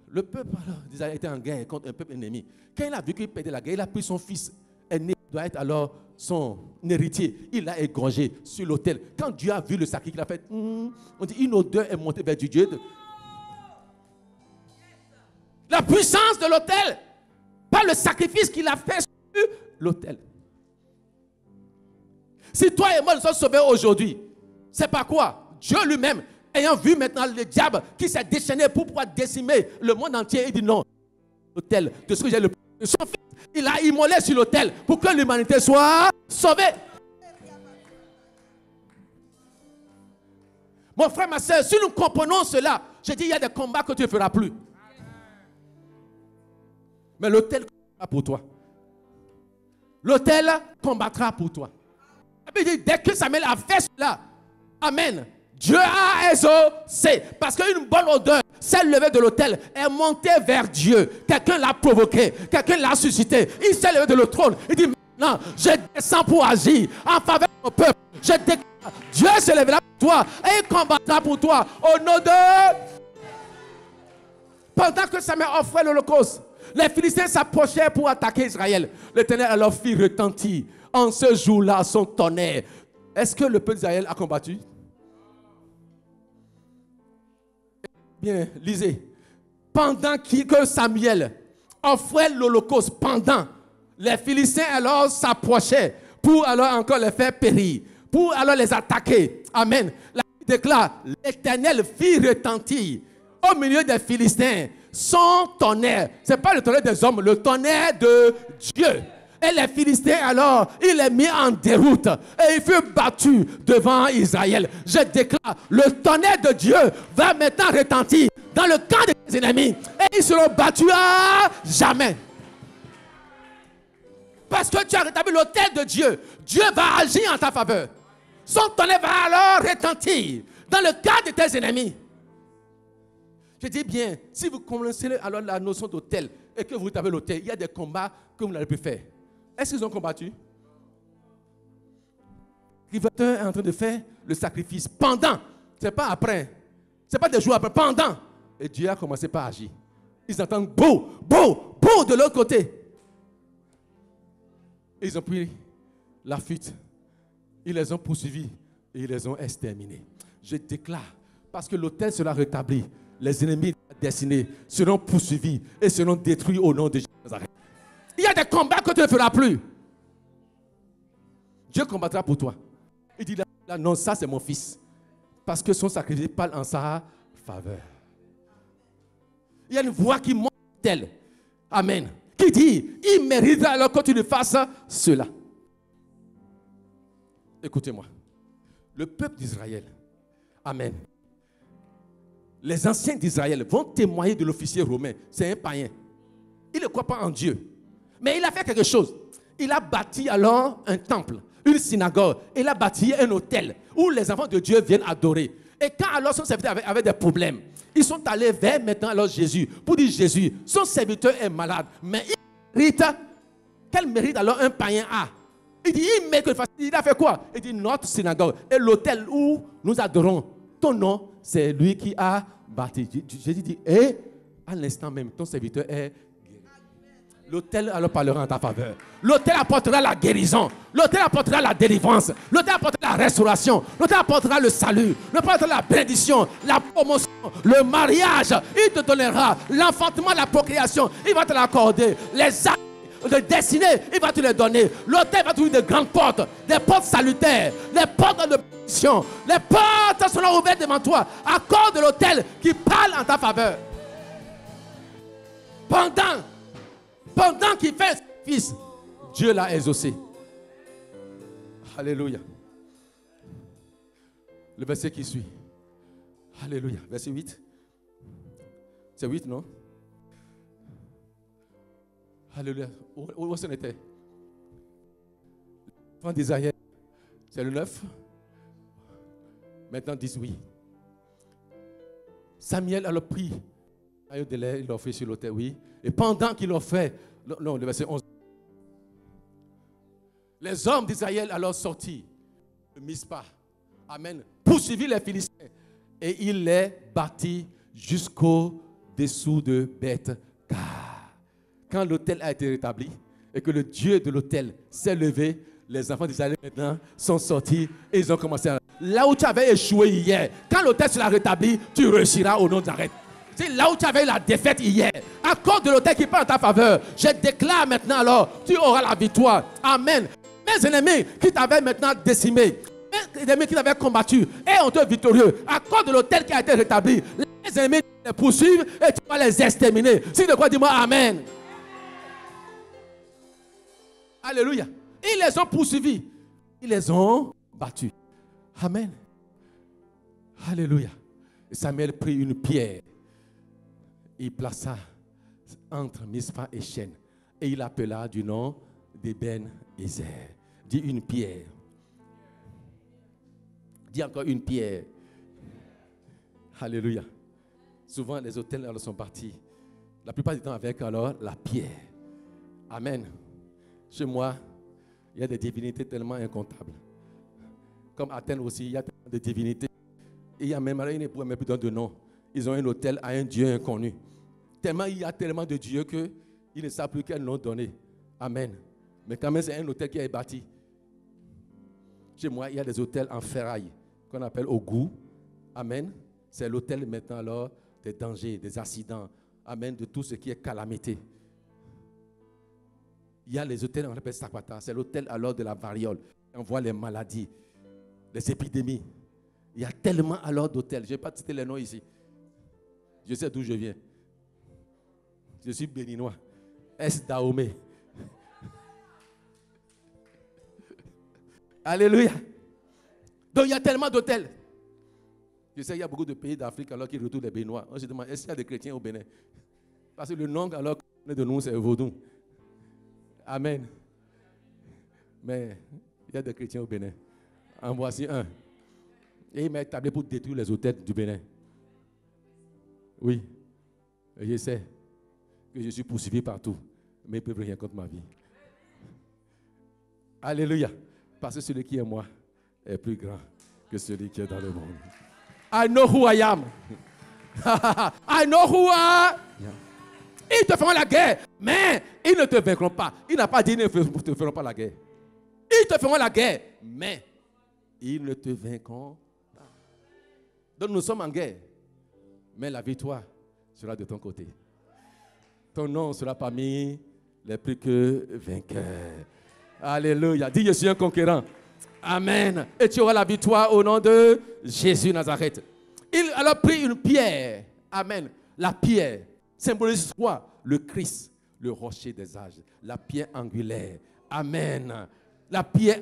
Le peuple d'Israël était en guerre contre un peuple ennemi. Quand il a vu qu'il perdait la guerre, il a pris son fils aîné, doit être alors son héritier. Il l'a égorgé sur l'autel. Quand Dieu a vu le sacrifice qu'il a fait, on dit une odeur est montée vers Dieu. La puissance de l'autel, pas le sacrifice qu'il a fait sur l'autel. Si toi et moi nous sommes sauvés aujourd'hui, c'est pas quoi? Dieu lui-même, ayant vu maintenant le diable qui s'est déchaîné pour pouvoir décimer le monde entier, il dit non, l'autel de ce que j'ai le de son fils, il a immolé sur l'autel pour que l'humanité soit sauvée. Mon frère, ma soeur, si nous comprenons cela, je dis il y a des combats que tu ne feras plus. Mais l'autel combattra pour toi. L'autel combattra pour toi. Dès que Samuel a fait cela, amen, Dieu a exaucé. Parce qu'une bonne odeur s'est levée de l'autel, est montée vers Dieu. Quelqu'un l'a provoqué, quelqu'un l'a suscité. Il s'est levé de le trône. Il dit maintenant, je descends pour agir en faveur de mon peuple. Je déclare, Dieu se lèvera pour toi et il combattra pour toi. Au nom de... Pendant que Samuel offrait l'holocauste, les Philistins s'approchaient pour attaquer Israël. L'Éternel alors fit retentir en ce jour-là son tonnerre. Est-ce que le peuple d'Israël a combattu? Bien, lisez. Pendant que Samuel offrait l'holocauste, pendant, les Philistins alors s'approchaient pour alors encore les faire périr, pour alors les attaquer. Amen. La Bible déclare, l'Éternel fit retentir au milieu des Philistins son tonnerre. Ce n'est pas le tonnerre des hommes, le tonnerre de Dieu. Et les Philistins alors, il est mis en déroute et il fut battu devant Israël. Je déclare, le tonnerre de Dieu va maintenant retentir dans le camp des ennemis et ils seront battus à jamais. Parce que tu as rétabli l'autel de Dieu, Dieu va agir en ta faveur. Son tonnerre va alors retentir dans le camp de tes ennemis. Je dis bien, si vous commencez alors la notion d'autel et que vous avez l'autel, il y a des combats que vous n'avez plus faire. Est-ce qu'ils ont combattu? Rivateur est en train de faire le sacrifice pendant. Ce n'est pas après. Ce n'est pas des jours après. Pendant. Et Dieu a commencé par agir. Ils entendent beau, beau, beau de l'autre côté. Et ils ont pris la fuite. Ils les ont poursuivis et ils les ont exterminés. Je déclare, parce que l'autel sera rétabli, les ennemis destinés seront poursuivis et seront détruits au nom de Jésus. Il y a des combats que tu ne feras plus. Dieu combattra pour toi. Il dit là, non, ça c'est mon fils. Parce que son sacrifice parle en sa faveur. Il y a une voix qui monte d'elle. Amen. Qui dit, il mérite alors que tu lui fasses cela. Écoutez-moi. Le peuple d'Israël, amen. Les anciens d'Israël vont témoigner de l'officier romain. C'est un païen. Il ne croit pas en Dieu. Mais il a fait quelque chose. Il a bâti alors un temple, une synagogue. Il a bâti un hôtel où les enfants de Dieu viennent adorer. Et quand alors son serviteur avait des problèmes, ils sont allés vers maintenant alors Jésus pour dire Jésus, son serviteur est malade, mais il mérite, quel mérite alors un païen a? Il dit, il a fait quoi? Il dit, notre synagogue est l'hôtel où nous adorons. Ton nom, c'est lui qui a bâti. Jésus dit, et à l'instant même, ton serviteur est guéri. L'autel alors parlera en ta faveur. L'autel apportera la guérison. L'autel apportera la délivrance. L'autel apportera la restauration. L'autel apportera le salut. L'autel apportera la bénédiction, la promotion, le mariage. Il te donnera l'enfantement, la procréation. Il va te l'accorder. Les actes de destinée, il va te les donner. L'autel va t'ouvrir de grandes portes, des portes salutaires, des portes de bénédiction, les portes portes seront ouvertes devant toi. Accord de l'autel qui parle en ta faveur. Pendant qu'il fait fils, Dieu l'a exaucé. Alléluia. Le verset qui suit. Alléluia. Verset 8. C'est 8, non? Alléluia. Où est-ce qu'on était? L'enfant d'Isaïe. C'est le 9. Maintenant, 18. Samuel a le pris. Il l'a fait sur l'autel, oui. Et pendant qu'il l'a fait, non, le verset 11. Les hommes d'Israël alors sortis de Mispa. Amen. Poursuivi les Philistins. Et il les battit jusqu'au-dessous de Beth-Car. Quand l'autel a été rétabli et que le Dieu de l'autel s'est levé, les enfants d'Israël maintenant sont sortis et ils ont commencé à... Là où tu avais échoué hier, quand l'autel sera rétabli, tu réussiras au nom de Nazareth. C'est là où tu avais la défaite hier. À cause de l'autel qui parle en ta faveur, je déclare maintenant alors, tu auras la victoire. Amen. Mes ennemis qui t'avaient maintenant décimé, mes ennemis qui t'avaient combattu et ont été victorieux, à cause de l'autel qui a été rétabli, les ennemis les poursuivent et tu vas les exterminer. Si de quoi, dis-moi Amen. Alléluia. Ils les ont poursuivis. Ils les ont battus. Amen. Alléluia. Et Samuel prit une pierre. Il plaça entre Mispa et Chêne. Et il appela du nom d'Eben-Ezer. Dis une pierre. Dis encore une pierre. Alléluia. Souvent les autels alors sont partis. La plupart du temps avec alors la pierre. Amen. Chez moi, il y a des divinités tellement incomptables. Comme Athènes aussi, il y a tellement de divinités. Et il y a même, ils ne pourraient même plus donner de nom. Ils ont un autel à un Dieu inconnu. Tellement il y a tellement de dieux qu'ils ne savent plus quel nom donner. Amen. Mais quand même, c'est un autel qui est bâti. Chez moi, il y a des autels en ferraille qu'on appelle au goût. Amen. C'est l'autel maintenant alors des dangers, des accidents. Amen. De tout ce qui est calamité. Il y a les autels, on appelle Sakwata. C'est l'autel alors de la variole. On voit les maladies, les épidémies. Il y a tellement alors d'autels. Je ne vais pas citer les noms ici. Je sais d'où je viens. Je suis béninois. Est-Dahomey. Alléluia. Donc il y a tellement d'autels. Je sais qu'il y a beaucoup de pays d'Afrique alors qu'ils retournent les Béninois. On se demande, est-ce qu'il y a des chrétiens au Bénin? Parce que le nom alors de nous, c'est Vaudou. Amen. Mais il y a des chrétiens au Bénin. En voici un. Et il m'a établi pour détruire les autels du Bénin. Oui. Et je sais que je suis poursuivi partout. Mais ils ne peuvent rien contre ma vie. Alléluia. Parce que celui qui est moi est plus grand que celui qui est dans le monde. I know who I am. I know who I am. Ils te feront la guerre, mais ils ne te vaincront pas. Il n'a pas dit qu'ils ne te feront pas la guerre. Ils te feront la guerre, mais ils ne te vaincront pas. Donc nous sommes en guerre, mais la victoire sera de ton côté. Ton nom sera parmi les plus que vainqueurs. Alléluia. Dis, je suis un conquérant. Amen. Et tu auras la victoire au nom de Jésus Nazareth. Il a alors pris une pierre. Amen. La pierre symbolise quoi? Le Christ, le rocher des âges, la pierre angulaire. Amen. La pierre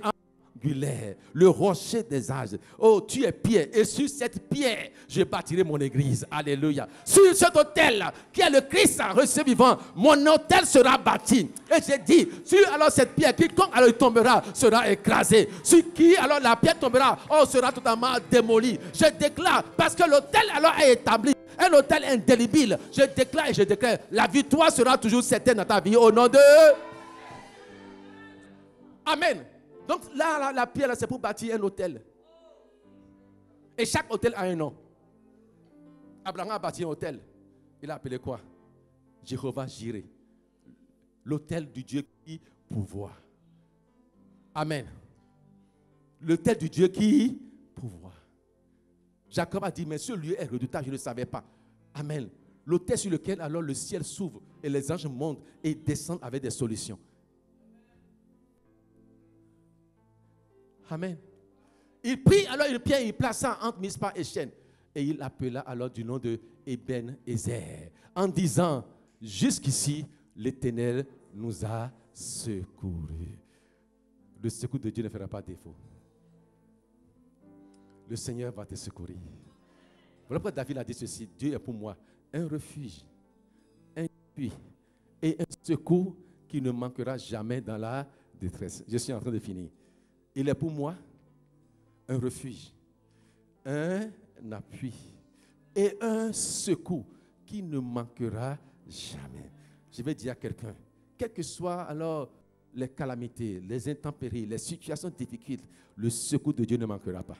angulaire, le rocher des âges. Oh, tu es pierre. Et sur cette pierre, je bâtirai mon église. Alléluia. Sur cet autel qui est le Christ ressuscité vivant, mon autel sera bâti. Et j'ai dit, sur alors cette pierre, quiconque alors il tombera sera écrasé. Sur qui alors la pierre tombera, oh, sera totalement démolie. Je déclare, parce que l'autel alors est établi. Un autel indélébile. Je déclare et je déclare, la victoire sera toujours certaine dans ta vie au nom de... Amen. Donc là, la pierre, là, c'est pour bâtir un autel. Et chaque autel a un nom. Abraham a bâti un autel. Il a appelé quoi? Jéhovah Jireh. L'autel du Dieu qui pourvoit. Amen. L'autel du Dieu qui pourvoit. Jacob a dit, mais ce lieu est redoutable, je ne le savais pas. Amen. L'autel sur lequel alors le ciel s'ouvre et les anges montent et descendent avec des solutions. Amen. Il prit alors une pierre, il plaça entre Mispa et Chêne. Et il appela alors du nom de Eben-Ezer, en disant, jusqu'ici, l'Éternel nous a secourus. Le secours de Dieu ne fera pas défaut. Le Seigneur va te secourir. Voilà pourquoi David a dit ceci, Dieu est pour moi un refuge, un appui et un secours qui ne manquera jamais dans la détresse. Je suis en train de finir. Il est pour moi un refuge, un appui et un secours qui ne manquera jamais. Je vais dire à quelqu'un, quelles que soient alors les calamités, les intempéries, les situations difficiles, le secours de Dieu ne manquera pas.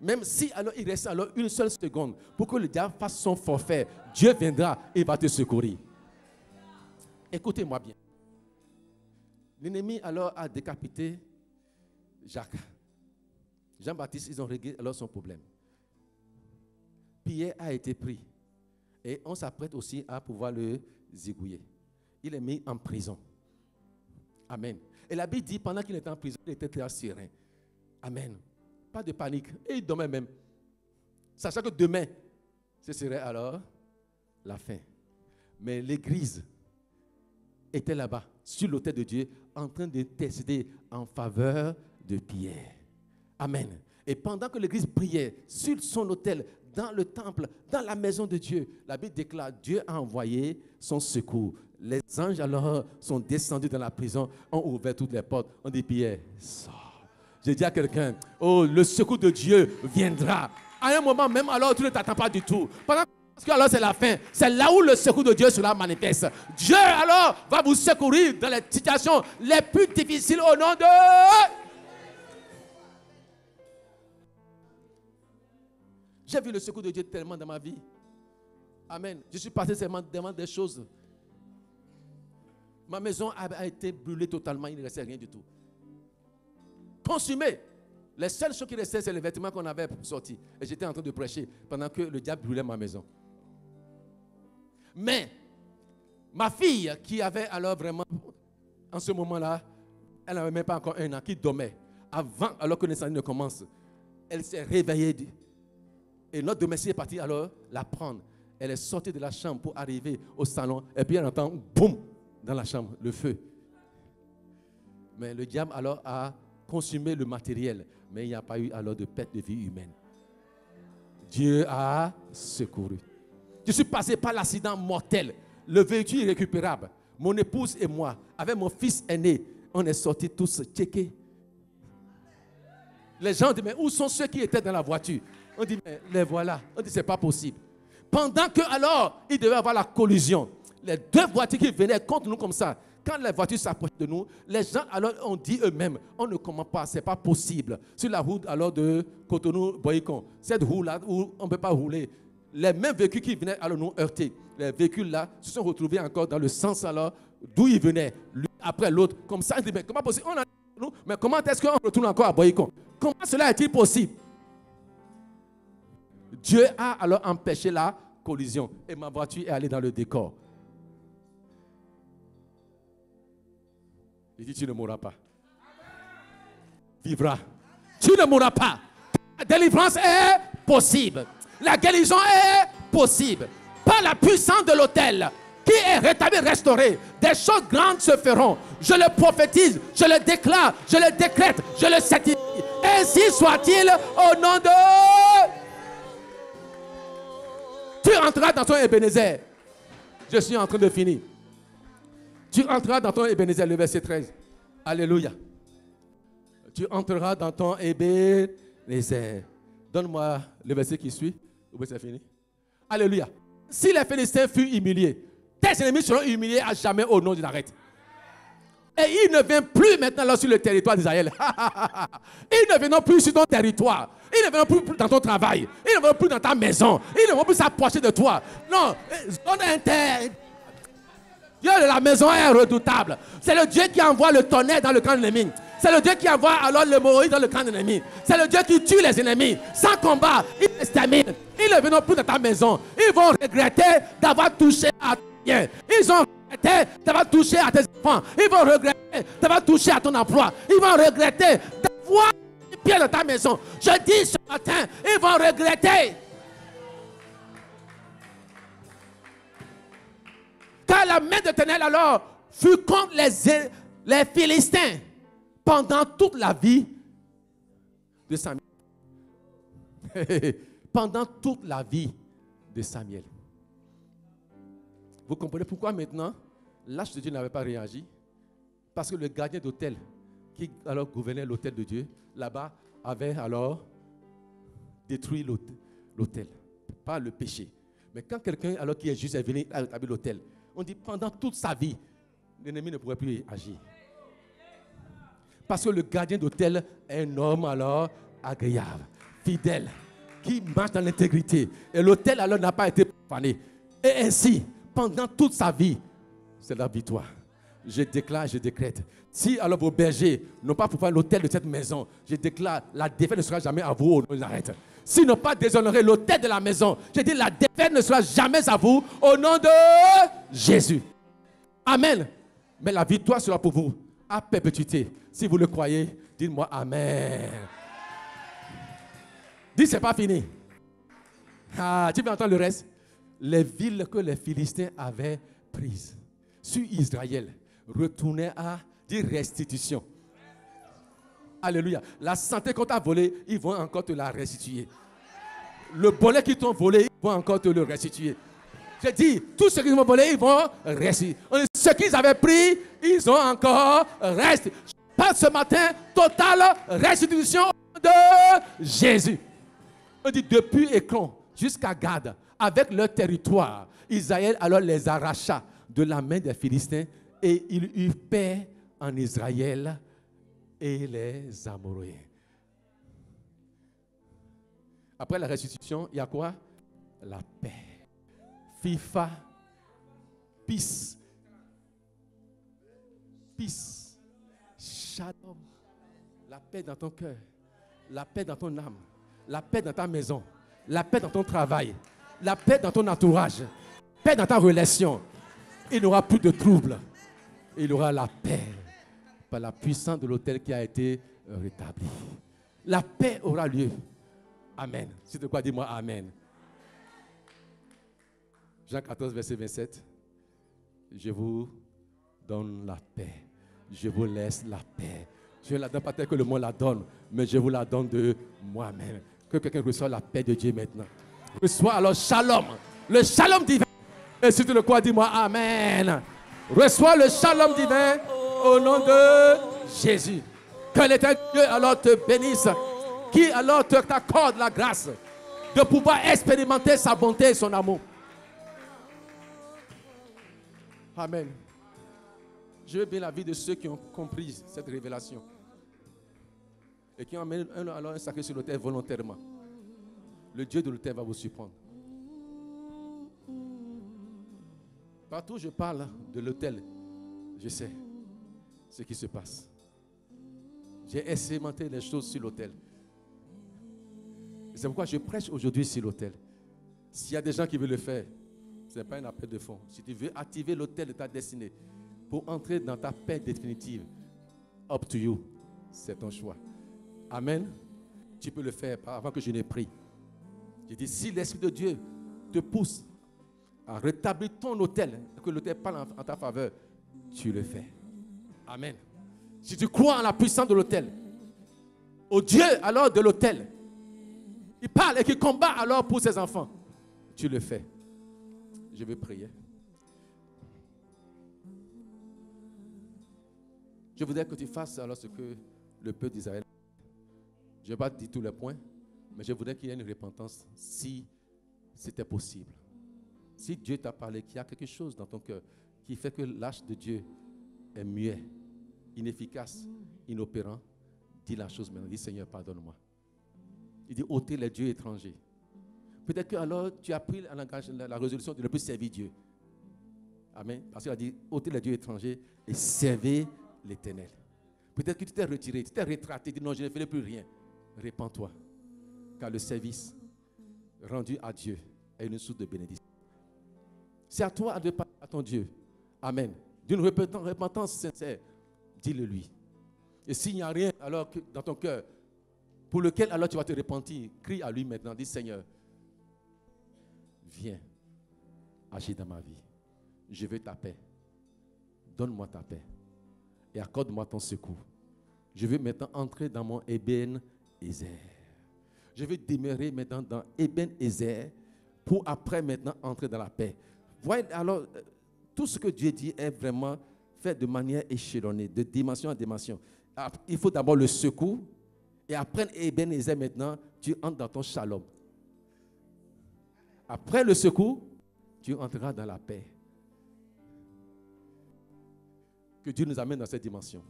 Même si alors il reste alors une seule seconde pour que le diable fasse son forfait, Dieu viendra et va te secourir. Écoutez-moi bien. L'ennemi alors a décapité Jacques. Jean-Baptiste, ils ont réglé alors son problème. Pierre a été pris. Et on s'apprête aussi à pouvoir le zigouiller. Il est mis en prison. Amen. Et la Bible dit, pendant qu'il était en prison, il était très serein. Amen. Pas de panique. Et il dormait même. Sachant que demain, ce serait alors la fin. Mais l'église était là-bas, sur l'autel de Dieu, en train d'intercéder en faveur de Pierre. Amen. Et pendant que l'église priait sur son autel, dans le temple, dans la maison de Dieu, la Bible déclare, Dieu a envoyé son secours. Les anges alors sont descendus dans la prison, ont ouvert toutes les portes, ont dit, Pierre, sors. Je dis à quelqu'un, oh, le secours de Dieu viendra. À un moment même, alors tu ne t'attends pas du tout. Parce que alors c'est la fin. C'est là où le secours de Dieu sera manifeste. Dieu alors va vous secourir dans les situations les plus difficiles au nom de... J'ai vu le secours de Dieu tellement dans ma vie. Amen. Je suis passé seulement devant des choses. Ma maison a été brûlée totalement, il ne restait rien du tout. Consumé. Les seules choses qui restaient, c'est les vêtements qu'on avait sortis. Et j'étais en train de prêcher pendant que le diable brûlait ma maison. Mais, ma fille, qui avait alors vraiment, en ce moment-là, elle n'avait même pas encore 1 an, qui dormait, avant, alors que l'incendie ne commence, elle s'est réveillée. Et notre domestique est parti alors la prendre. Elle est sortie de la chambre pour arriver au salon. Et puis elle entend, boum, dans la chambre, le feu. Mais le diable alors a consumé le matériel. Mais il n'y a pas eu alors de perte de vie humaine. Dieu a secouru. Je suis passé par l'accident mortel. Le véhicule irrécupérable. Mon épouse et moi, avec mon fils aîné, on est sortis tous checkés. Les gens disent, mais où sont ceux qui étaient dans la voiture? On dit, mais les voilà. On dit, c'est pas possible. Pendant que alors, il devait avoir la collision. Les 2 voitures qui venaient contre nous comme ça. Quand les voitures s'approchent de nous, les gens alors ont dit eux-mêmes, on ne commande pas, c'est pas possible. Sur la route alors de Cotonou-Boycon, cette route-là où on ne peut pas rouler. Les mêmes véhicules qui venaient alors nous heurter, les véhicules-là se sont retrouvés encore dans le sens alors d'où ils venaient, l'un après l'autre. Comme ça, on dit, mais comment possible? On a nous, mais comment est-ce qu'on retourne encore à Boycon? Comment cela est-il possible? Dieu a alors empêché la collision et ma voiture est allée dans le décor. Il dit, tu ne mourras pas. Vivras. Tu ne mourras pas. La délivrance est possible. La guérison est possible. Par la puissance de l'autel qui est rétabli, restauré, des choses grandes se feront. Je le prophétise, je le déclare, je le décrète, je le certifie. Ainsi soit-il au nom de... Tu entreras dans ton Ebenezer. Je suis en train de finir. Tu entreras dans ton Ebenezer, le verset 13. Alléluia. Tu entreras dans ton Ebenezer. Donne-moi le verset qui suit. Oui, c'est fini. Alléluia. Si les Philistins furent humiliés, tes ennemis seront humiliés à jamais au nom de Nazareth. Et ils ne viennent plus maintenant là sur le territoire d'Israël. Ils ne viennent plus sur ton territoire. Ils ne viennent plus dans ton travail. Ils ne viennent plus dans ta maison. Ils ne vont plus s'approcher de toi. Non, zone interne. Dieu de la maison est redoutable. C'est le Dieu qui envoie le tonnerre dans le camp de l'ennemi. C'est le Dieu qui envoie alors le Moïse dans le camp de l'ennemi. C'est le Dieu qui tue les ennemis. Sans combat, il les extermine. Ils ne viennent plus dans ta maison. Ils vont regretter d'avoir touché à ton bien. Ils ont regretté d'avoir touché à tes enfants. Ils vont regretter d'avoir touché à ton emploi. Ils vont regretter d'avoir pierre dans ta maison. Je dis ce matin, ils vont regretter. Car la main de l'Éternel alors fut contre les Philistins pendant toute la vie de Samuel. Pendant toute la vie de Samuel. Vous comprenez pourquoi maintenant l'arche de Dieu n'avait pas réagi? Parce que le gardien d'autel qui alors gouvernait l'autel de Dieu, là-bas, avait alors détruit l'autel. Pas le péché. Mais quand quelqu'un alors qui est juste est venu à établir l'autel, on dit pendant toute sa vie, l'ennemi ne pourrait plus agir. Parce que le gardien d'autel est un homme alors agréable, fidèle, qui marche dans l'intégrité. Et l'autel alors n'a pas été profané. Et ainsi, pendant toute sa vie, c'est la victoire. Je déclare, je décrète. Si alors vos bergers n'ont pas profané l'autel de cette maison, je déclare, la défaite ne sera jamais à vous. On arrête. S'ils n'ont pas déshonoré l'autel de la maison, je dis la défaite ne sera jamais à vous au nom de Jésus. Amen. Mais la victoire sera pour vous à perpétuité. Si vous le croyez, dites-moi Amen. Dis, c'est pas fini. Ah, tu peux entendre le reste? Les villes que les Philistins avaient prises sur Israël retournaient à dire restitution. Alléluia. La santé qu'on t'a volée, ils vont encore te la restituer. Le bonheur qu'ils t'ont volé, ils vont encore te le restituer. J'ai dit, tout ce qu'ils m'ont volé, ils vont restituer. Ce qu'ils avaient pris, ils ont encore restitué. Je parle ce matin, totale restitution de Jésus. On dit, depuis Écron jusqu'à Gad, avec leur territoire, Israël alors les arracha de la main des Philistins et il eut paix en Israël et les Amoréens. Après la restitution, il y a quoi? La paix. FIFA, peace. Peace. Shalom. La paix dans ton cœur. La paix dans ton âme. La paix dans ta maison. La paix dans ton travail. La paix dans ton entourage. La paix dans ta relation. Il n'y aura plus de troubles. Il y aura la paix par la puissance de l'autel qui a été rétabli. La paix aura lieu. Amen. C'est de quoi dis-moi Amen. Jean 14, verset 27. Je vous donne la paix. Je vous laisse la paix. Je ne la donne pas telle que le monde la donne, mais je vous la donne de moi-même. Que quelqu'un reçoive la paix de Dieu maintenant. Reçois alors shalom. Le shalom divin. Et si tu le crois, dis-moi Amen. Reçois le shalom divin au nom de Jésus. Que l'Éternel Dieu alors te bénisse. Qui alors t'accorde la grâce de pouvoir expérimenter sa bonté et son amour. Amen. Je veux bien la vie de ceux qui ont compris cette révélation et qui ont amené alors un sacrifice sur l'autel volontairement. Le Dieu de l'autel va vous surprendre. Partout où je parle de l'autel, je sais ce qui se passe. J'ai expérimenté les choses sur l'autel. C'est pourquoi je prêche aujourd'hui sur l'autel. S'il y a des gens qui veulent le faire, ce n'est pas un appel de fond. Si tu veux activer l'autel de ta destinée pour entrer dans ta paix définitive, up to you. C'est ton choix. Amen. Tu peux le faire avant que je n'ai pris. Je dis, si l'Esprit de Dieu te pousse à rétablir ton autel, que l'autel parle en ta faveur, tu le fais. Amen. Si tu crois en la puissance de l'autel, au Dieu alors de l'autel, il parle et qui combat alors pour ses enfants, tu le fais. Je vais prier. Je voudrais que tu fasses alors ce que le peuple d'Israël. Je ne vais pas dire tous les points, mais je voudrais qu'il y ait une repentance si c'était possible. Si Dieu t'a parlé, qu'il y a quelque chose dans ton cœur qui fait que l'arche de Dieu est muet, inefficace, inopérant, dis la chose maintenant. Dis Seigneur, pardonne-moi. Il dit ôtez les dieux étrangers. Peut-être que alors tu as pris la résolution de ne plus servir Dieu. Amen. Parce qu'il a dit ôtez les dieux étrangers et servez l'Éternel. Peut-être que tu t'es retiré, tu t'es rétracté, tu dis non, je ne ferai plus rien. Répands-toi. Car le service rendu à Dieu est une source de bénédiction. C'est à toi de parler à ton Dieu. Amen. D'une repentance sincère, dis-le lui. Et s'il n'y a rien alors que dans ton cœur, pour lequel alors tu vas te repentir. Crie à lui maintenant, dis Seigneur, viens, agis dans ma vie. Je veux ta paix. Donne-moi ta paix et accorde-moi ton secours. Je veux maintenant entrer dans mon Eben-Ezer. Je veux demeurer maintenant dans Eben-Ezer pour après maintenant entrer dans la paix. Voyez, alors, tout ce que Dieu dit est vraiment fait de manière échelonnée, de dimension en dimension. Il faut d'abord le secours et après Eben-Ezer maintenant, tu entres dans ton shalom. Après le secours, tu entreras dans la paix. Que Dieu nous amène dans cette dimension.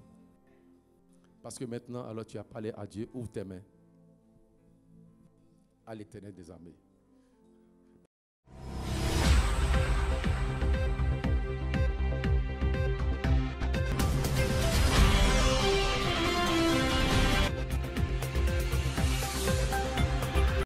Parce que maintenant, alors tu as parlé à Dieu, ouvre tes mains à l'Éternel des armées.